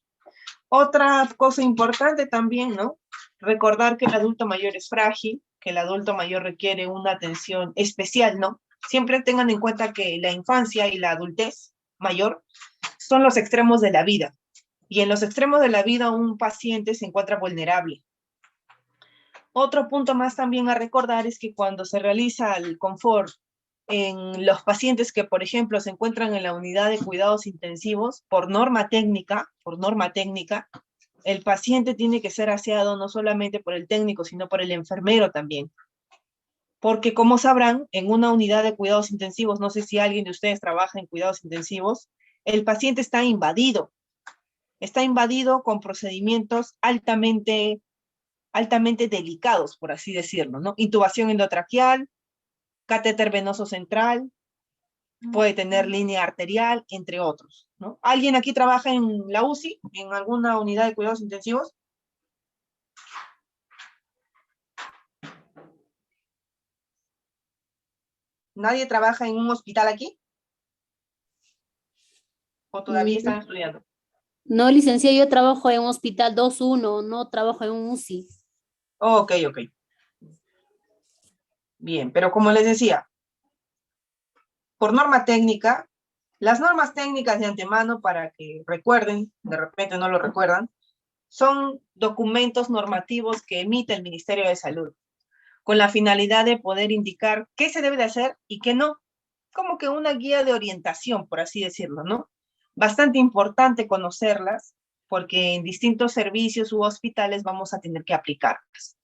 Otra cosa importante también, ¿no? Recordar que el adulto mayor es frágil, que el adulto mayor requiere una atención especial, ¿no? Siempre tengan en cuenta que la infancia y la adultez mayor son los extremos de la vida. Y en los extremos de la vida un paciente se encuentra vulnerable. Otro punto más también a recordar es que cuando se realiza el confort en los pacientes que, por ejemplo, se encuentran en la unidad de cuidados intensivos, por norma técnica, el paciente tiene que ser aseado no solamente por el técnico, sino por el enfermero también. Porque, como sabrán, en una unidad de cuidados intensivos, no sé si alguien de ustedes trabaja en cuidados intensivos, el paciente está invadido con procedimientos altamente delicados, por así decirlo, ¿no? Intubación endotraqueal, catéter venoso central, puede tener línea arterial, entre otros, ¿no? ¿Alguien aquí trabaja en la UCI, en alguna unidad de cuidados intensivos? ¿Nadie trabaja en un hospital aquí? ¿O todavía están estudiando? No, licenciada, yo trabajo en un hospital 2-1, no trabajo en un UCI. Ok. Bien, pero como les decía, por norma técnica, las normas técnicas de antemano, para que recuerden, de repente no lo recuerdan, son documentos normativos que emite el Ministerio de Salud, con la finalidad de poder indicar qué se debe de hacer y qué no, como que una guía de orientación, por así decirlo, ¿no? Bastante importante conocerlas, porque en distintos servicios u hospitales vamos a tener que aplicarlas.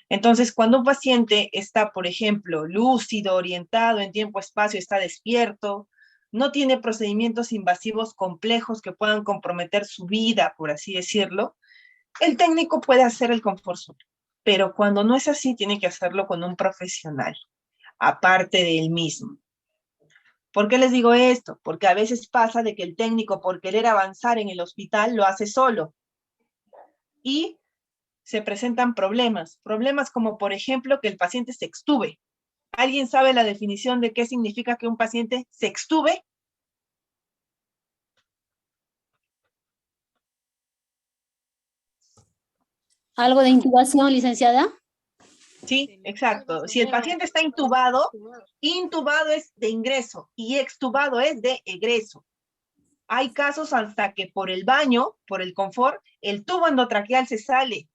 Entonces, cuando un paciente está, por ejemplo, lúcido, orientado en tiempo-espacio, está despierto, no tiene procedimientos invasivos complejos que puedan comprometer su vida, por así decirlo, el técnico puede hacer el confort solo. Pero cuando no es así, tiene que hacerlo con un profesional, aparte de él mismo. ¿Por qué les digo esto? Porque a veces pasa de que el técnico, por querer avanzar en el hospital, lo hace solo. Y se presentan problemas como, por ejemplo, que el paciente se extube. ¿Alguien sabe la definición de qué significa que un paciente se extube? ¿Algo de intubación, licenciada? Sí, exacto. Si el paciente está intubado es de ingreso y extubado es de egreso. Hay casos hasta que por el baño, por el confort, el tubo endotraqueal se sale.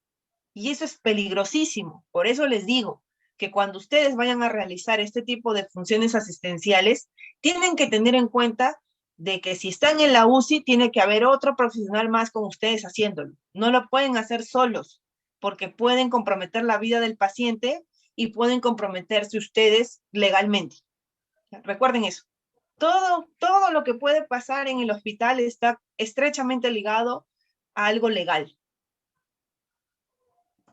Y eso es peligrosísimo. Por eso les digo que cuando ustedes vayan a realizar este tipo de funciones asistenciales, tienen que tener en cuenta de que si están en la UCI, tiene que haber otro profesional más con ustedes haciéndolo. No lo pueden hacer solos, porque pueden comprometer la vida del paciente y pueden comprometerse ustedes legalmente. Recuerden eso. Todo lo que puede pasar en el hospital está estrechamente ligado a algo legal.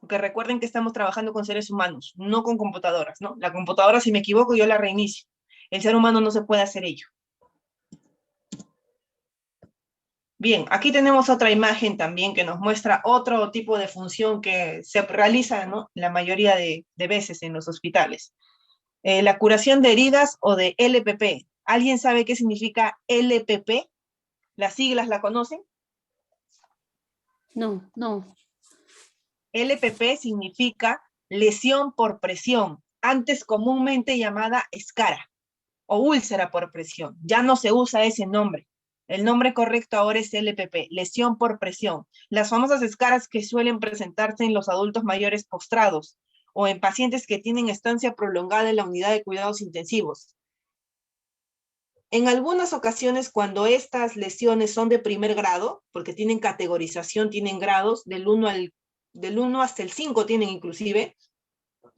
Porque recuerden que estamos trabajando con seres humanos, no con computadoras, ¿no? La computadora, si me equivoco, yo la reinicio. El ser humano no se puede hacer ello. Bien, aquí tenemos otra imagen también que nos muestra otro tipo de función que se realiza, ¿no?, la mayoría de veces en los hospitales. La curación de heridas o de LPP. ¿Alguien sabe qué significa LPP? ¿Las siglas la conocen? No. LPP significa lesión por presión, antes comúnmente llamada escara o úlcera por presión. Ya no se usa ese nombre. El nombre correcto ahora es LPP, lesión por presión. Las famosas escaras que suelen presentarse en los adultos mayores postrados o en pacientes que tienen estancia prolongada en la unidad de cuidados intensivos. En algunas ocasiones, cuando estas lesiones son de primer grado, porque tienen categorización, tienen grados, del 1 hasta el 5 tienen inclusive,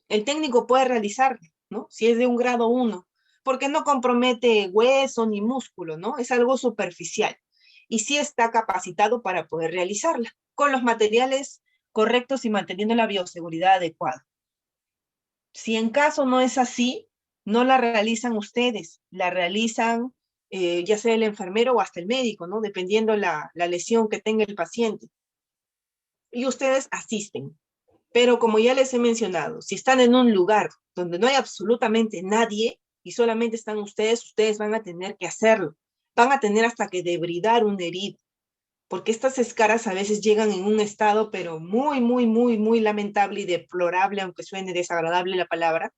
el técnico puede realizarlo, ¿no? Si es de un grado 1, porque no compromete hueso ni músculo, ¿no? Es algo superficial. y sí está capacitado para poder realizarla, con los materiales correctos y manteniendo la bioseguridad adecuada. Si en caso no es así, no la realizan ustedes, la realizan ya sea el enfermero o hasta el médico, ¿no? Dependiendo la lesión que tenga el paciente. Y ustedes asisten. Pero como ya les he mencionado, si están en un lugar donde no hay absolutamente nadie y solamente están ustedes van a tener que hacerlo. Van a tener hasta que debridar un herido, porque estas escaras a veces llegan en un estado, pero muy lamentable y deplorable, aunque suene desagradable la palabra,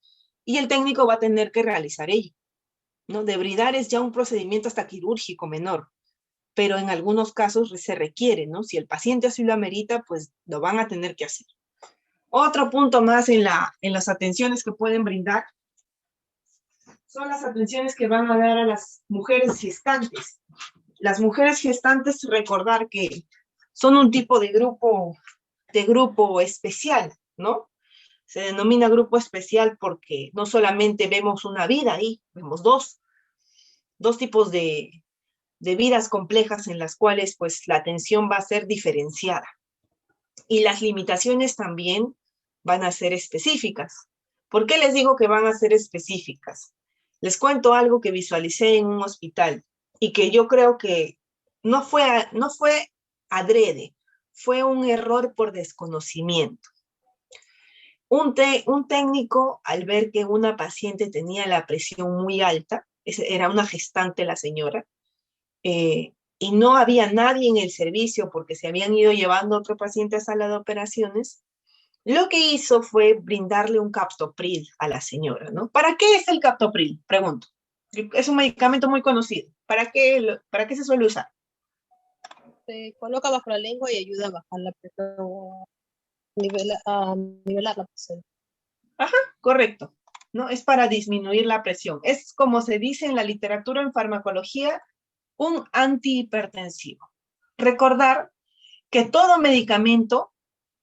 y el técnico va a tener que realizar ello, ¿no? Debridar es ya un procedimiento hasta quirúrgico menor, pero en algunos casos se requiere, ¿no? Si el paciente así lo amerita, pues lo van a tener que hacer. Otro punto más en las atenciones que pueden brindar son las atenciones que van a dar a las mujeres gestantes. Las mujeres gestantes, recordar que son un tipo de grupo especial, ¿no? Se denomina grupo especial porque no solamente vemos una vida ahí, vemos dos tipos de vidas complejas en las cuales pues la atención va a ser diferenciada. Y las limitaciones también van a ser específicas. ¿Por qué les digo que van a ser específicas? Les cuento algo que visualicé en un hospital y que yo creo que no fue adrede, fue un error por desconocimiento. Un técnico, al ver que una paciente tenía la presión muy alta, era una gestante la señora, y no había nadie en el servicio porque se habían ido llevando a otro paciente a sala de operaciones, lo que hizo fue brindarle un captopril a la señora, ¿no? ¿Para qué es el captopril? Pregunto. Es un medicamento muy conocido. ¿Para qué se suele usar? Se coloca bajo la lengua y ayuda a bajar la presión, a nivelar la presión. Ajá, correcto. ¿No? Es para disminuir la presión. Es como se dice en la literatura en farmacología, un antihipertensivo. Recordar que todo medicamento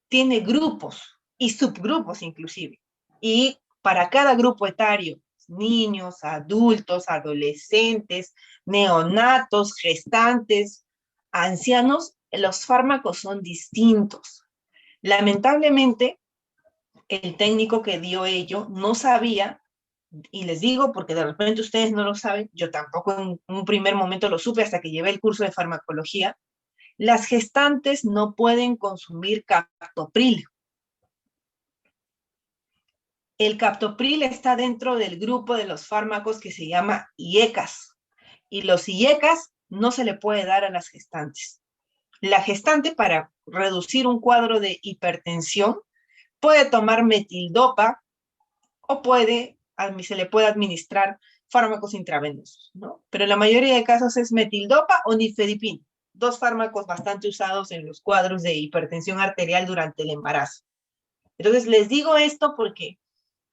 tiene grupos y subgrupos inclusive. Y para cada grupo etario, niños, adultos, adolescentes, neonatos, gestantes, ancianos, los fármacos son distintos. Lamentablemente, el técnico que dio ello no sabía, y les digo porque de repente ustedes no lo saben, yo tampoco en un primer momento lo supe hasta que llevé el curso de farmacología, las gestantes no pueden consumir captopril. El captopril está dentro del grupo de los fármacos que se llama IECAS, y los IECAS no se le puede dar a las gestantes. La gestante, para reducir un cuadro de hipertensión, puede tomar metildopa o se le puede administrar fármacos intravenosos, ¿no? Pero en la mayoría de casos es metildopa o nifedipina, dos fármacos bastante usados en los cuadros de hipertensión arterial durante el embarazo. Entonces, les digo esto porque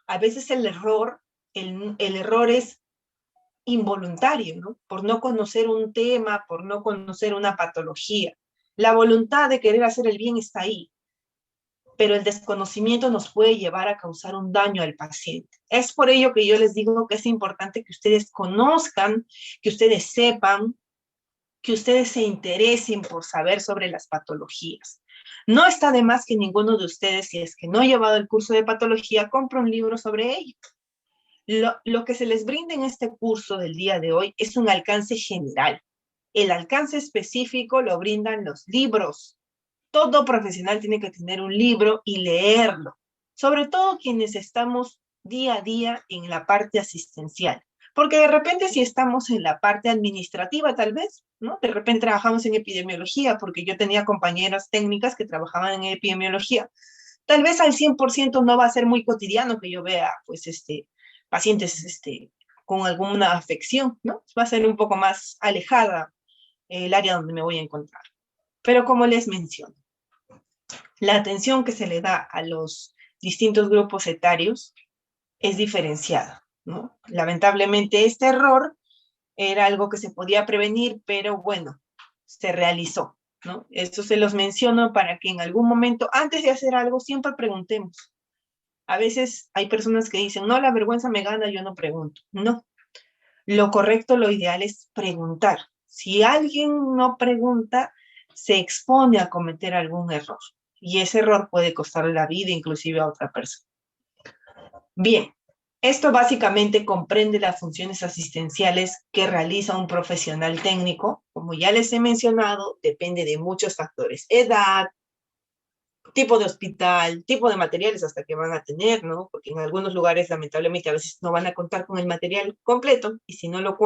a veces el error es involuntario, ¿no? Por no conocer un tema, por no conocer una patología. La voluntad de querer hacer el bien está ahí, pero el desconocimiento nos puede llevar a causar un daño al paciente. Es por ello que yo les digo que es importante que ustedes conozcan, que ustedes sepan, que ustedes se interesen por saber sobre las patologías. No está de más que ninguno de ustedes, si es que no ha llevado el curso de patología, compre un libro sobre ello. Lo que se les brinda en este curso del día de hoy es un alcance general. El alcance específico lo brindan los libros. Todo profesional tiene que tener un libro y leerlo, sobre todo quienes estamos día a día en la parte asistencial, porque de repente si estamos en la parte administrativa tal vez, ¿no? De repente trabajamos en epidemiología, porque yo tenía compañeras técnicas que trabajaban en epidemiología, tal vez al 100% no va a ser muy cotidiano que yo vea, pues, pacientes con alguna afección, ¿no? Va a ser un poco más alejada el área donde me voy a encontrar. Pero como les menciono, la atención que se le da a los distintos grupos etarios es diferenciada, ¿no? Lamentablemente este error era algo que se podía prevenir, pero bueno, se realizó, ¿no? Esto se los menciono para que en algún momento, antes de hacer algo, siempre preguntemos. A veces hay personas que dicen, no, la vergüenza me gana, yo no pregunto. No, lo correcto, lo ideal es preguntar. Si alguien no pregunta, se expone a cometer algún error. Y ese error puede costarle la vida inclusive a otra persona. Bien, esto básicamente comprende las funciones asistenciales que realiza un profesional técnico. Como ya les he mencionado, depende de muchos factores. Edad, tipo de hospital, tipo de materiales hasta que van a tener, ¿no? Porque en algunos lugares, lamentablemente, a veces no van a contar con el material completo y si no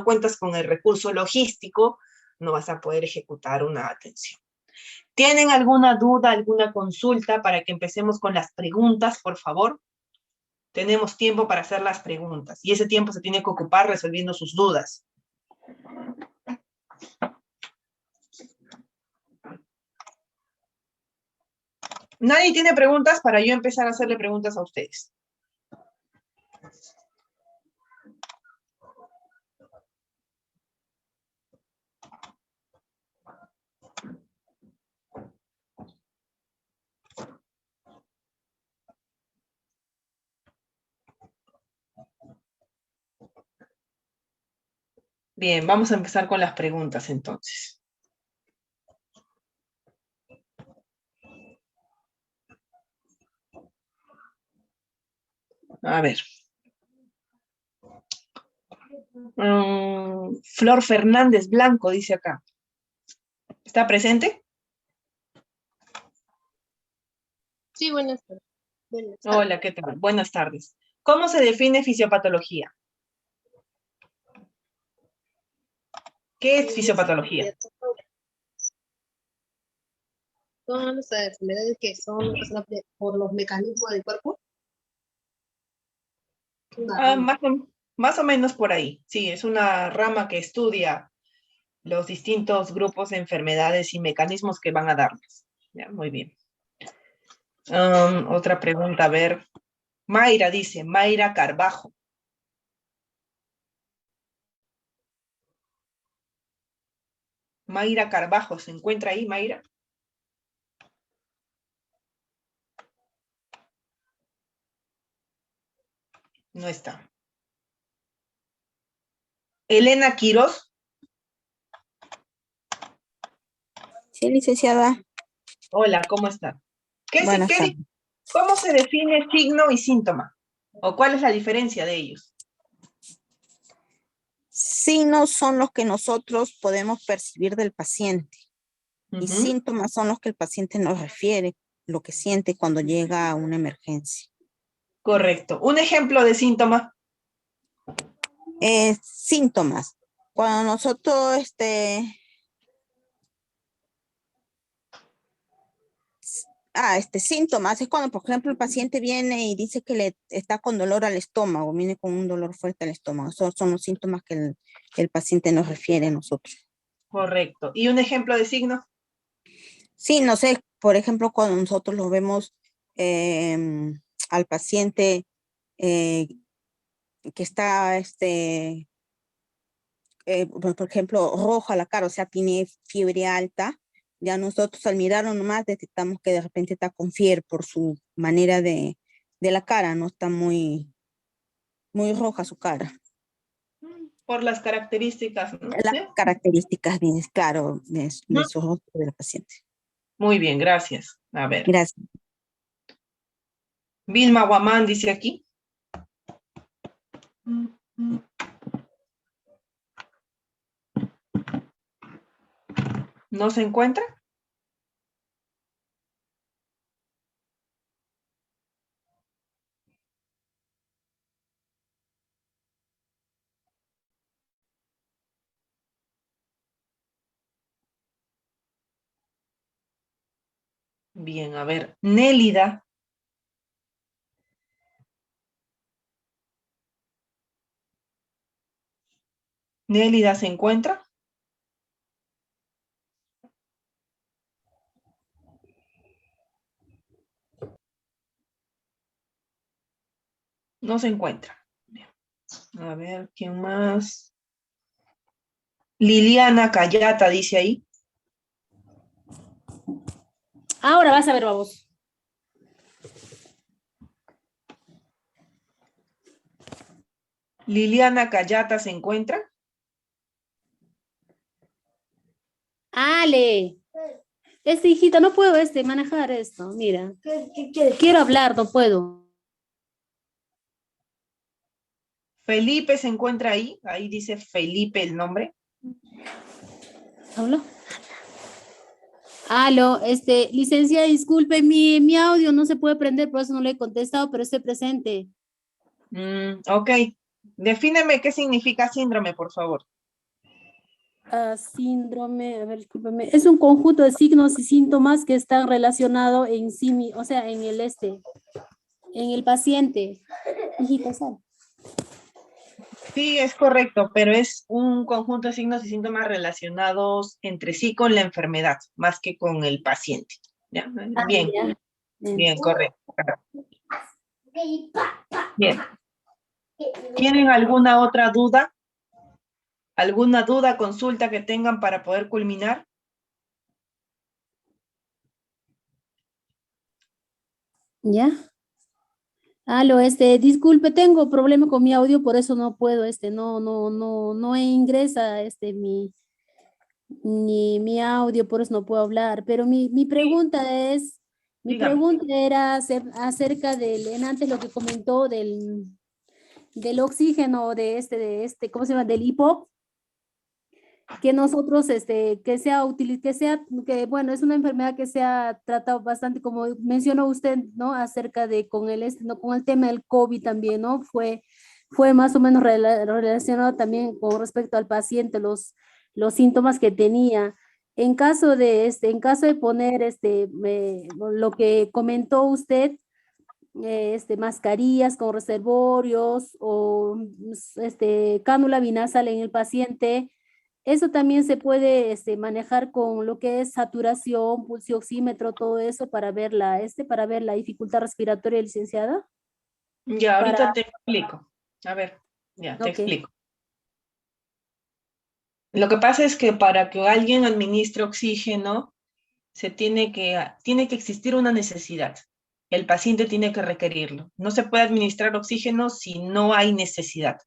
cuentas con el recurso logístico, no vas a poder ejecutar una atención. ¿Tienen alguna duda, alguna consulta para que empecemos con las preguntas, por favor? Tenemos tiempo para hacer las preguntas y ese tiempo se tiene que ocupar resolviendo sus dudas. ¿Nadie tiene preguntas para yo empezar a hacerle preguntas a ustedes? Bien, vamos a empezar con las preguntas entonces. A ver. Flor Fernández Blanco dice acá. ¿Está presente? Sí, buenas tardes. Buenas tardes. Hola, ¿qué tal? Buenas tardes. ¿Cómo se define fisiopatología? ¿Qué es fisiopatología? Son las enfermedades que son ocasionadas por los mecanismos del cuerpo. Más o menos por ahí. Sí, es una rama que estudia los distintos grupos de enfermedades y mecanismos que van a darles. Ya, muy bien. Otra pregunta, a ver. Mayra dice, Mayra Carbajo. Mayra Carbajo, ¿se encuentra ahí, Mayra? No está. Elena Quiroz. Sí, licenciada. Hola, ¿cómo está? Buenas tardes. ¿Cómo se define signo y síntoma? ¿O cuál es la diferencia de ellos? Signos son los que nosotros podemos percibir del paciente y Ujú, síntomas son los que el paciente nos refiere, lo que siente cuando llega a una emergencia. correcto. Un ejemplo de síntoma. Síntomas. Cuando nosotros síntomas es cuando, por ejemplo, el paciente viene y dice que le está con dolor al estómago, viene con un dolor fuerte al estómago. Esos son los síntomas que el paciente nos refiere a nosotros. Correcto. ¿Y un ejemplo de signo? Sí, no sé, por ejemplo, cuando nosotros lo vemos al paciente que está, por ejemplo, roja la cara, o sea, tiene fiebre alta, ya nosotros al mirarlo nomás detectamos que de repente está con fiebre por su manera de la cara, no está muy, muy roja su cara. Por las características, ¿no? Las ¿Sí? características, bien, claro, de su rostro del paciente. Muy bien, gracias. A ver. Gracias. Vilma Guamán dice aquí. ¿No se encuentra? Bien, a ver. Nélida. ¿Nélida se encuentra? No se encuentra. Bien. A ver, ¿quién más? Liliana Cayata dice ahí. Ahora vas a ver, vamos. Liliana Cayata se encuentra. Ale, hijita, no puedo manejar esto, mira. Quiero hablar, no puedo. Felipe se encuentra ahí dice Felipe el nombre. ¿Hablo? Aló, licenciada, disculpe, mi audio no se puede prender, por eso no le he contestado, pero estoy presente. Ok. Defíneme qué significa síndrome, por favor. Síndrome, a ver, discúlpeme, es un conjunto de signos y síntomas que están relacionados en sí, o sea, en el paciente. Hijita, sal. Sí, es correcto, pero es un conjunto de signos y síntomas relacionados entre sí con la enfermedad, más que con el paciente. ¿Ya? Bien, Ya. bien, correcto. Bien. ¿Tienen alguna otra duda? ¿Alguna duda, consulta que tengan para poder culminar? ¿Ya? Aló, disculpe, tengo problema con mi audio, por eso no puedo, no ingresa, mi audio, por eso no puedo hablar, pero mi pregunta es, mi Dígame. pregunta era acerca antes lo que comentó del oxígeno, ¿cómo se llama? Del hipo, que nosotros, bueno, es una enfermedad que se ha tratado bastante, como mencionó usted, ¿no? Acerca de ¿no? Con el tema del COVID también, ¿no? Fue más o menos relacionado también con respecto al paciente, los síntomas que tenía. En caso de poner lo que comentó usted, mascarillas con reservorios o cánula binasal en el paciente, eso también se puede manejar con lo que es saturación, pulso oxímetro, todo eso para ver la dificultad respiratoria, licenciada. Ya, ahorita te explico. A ver, ya, te Ok. explico. Lo que pasa es que para que alguien administre oxígeno, tiene que existir una necesidad. El paciente tiene que requerirlo. No se puede administrar oxígeno si no hay necesidad.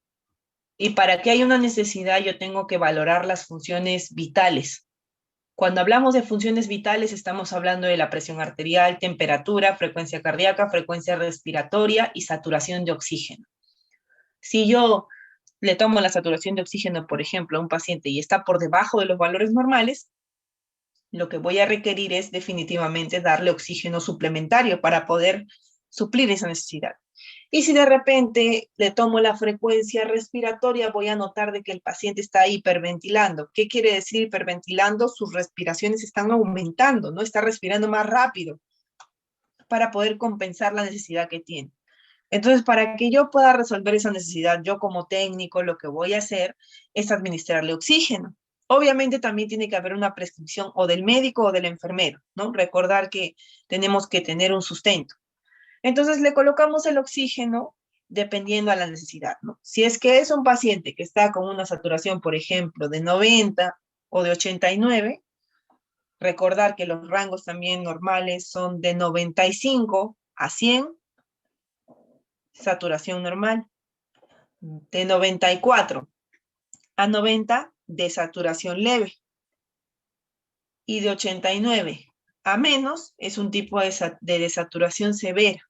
Y para que haya una necesidad, yo tengo que valorar las funciones vitales. Cuando hablamos de funciones vitales, estamos hablando de la presión arterial, temperatura, frecuencia cardíaca, frecuencia respiratoria y saturación de oxígeno. Si yo le tomo la saturación de oxígeno, por ejemplo, a un paciente y está por debajo de los valores normales, lo que voy a requerir es definitivamente darle oxígeno suplementario para poder suplir esa necesidad. Y si de repente le tomo la frecuencia respiratoria, voy a notar de que el paciente está hiperventilando. ¿Qué quiere decir hiperventilando? Sus respiraciones están aumentando, ¿no? Está respirando más rápido para poder compensar la necesidad que tiene. Entonces, para que yo pueda resolver esa necesidad, yo como técnico, lo que voy a hacer es administrarle oxígeno. Obviamente también tiene que haber una prescripción o del médico o del enfermero, ¿no? Recordar que tenemos que tener un sustento. Entonces le colocamos el oxígeno dependiendo a la necesidad, ¿no? Si es que es un paciente que está con una saturación, por ejemplo, de 90 o de 89, recordar que los rangos también normales son de 95 a 100, saturación normal, de 94 a 90 de saturación leve, y de 89 a menos es un tipo de desaturación severa.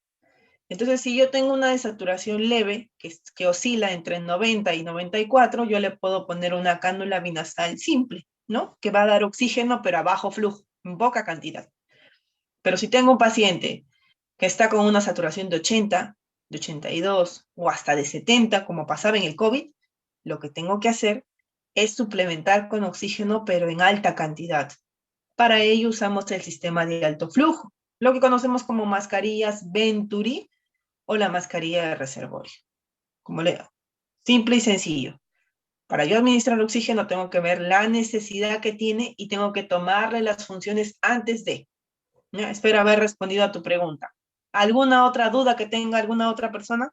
Entonces, si yo tengo una desaturación leve, que oscila entre 90 y 94, yo le puedo poner una cánula binasal simple, ¿no? Que va a dar oxígeno, pero a bajo flujo, en poca cantidad. Pero si tengo un paciente que está con una saturación de 80, de 82 o hasta de 70, como pasaba en el COVID, lo que tengo que hacer es suplementar con oxígeno, pero en alta cantidad. Para ello usamos el sistema de alto flujo, lo que conocemos como mascarillas Venturi o la mascarilla de reservorio. Como leo, simple y sencillo. Para yo administrar oxígeno tengo que ver la necesidad que tiene y tengo que tomarle las funciones antes de. ¿Ya? Espero haber respondido a tu pregunta. ¿Alguna otra duda que tenga alguna otra persona?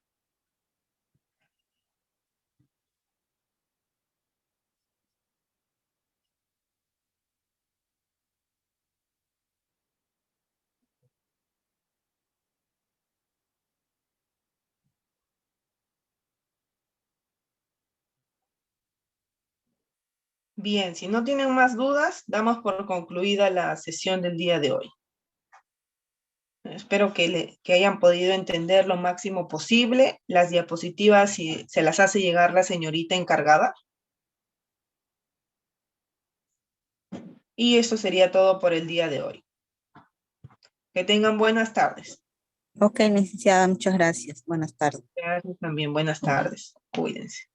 Bien, si no tienen más dudas, damos por concluida la sesión del día de hoy. Espero que hayan podido entender lo máximo posible. Las diapositivas, si se las hace llegar la señorita encargada. Y eso sería todo por el día de hoy. Que tengan buenas tardes. Ok, licenciada, muchas gracias. Buenas tardes. Gracias también, buenas tardes. Cuídense.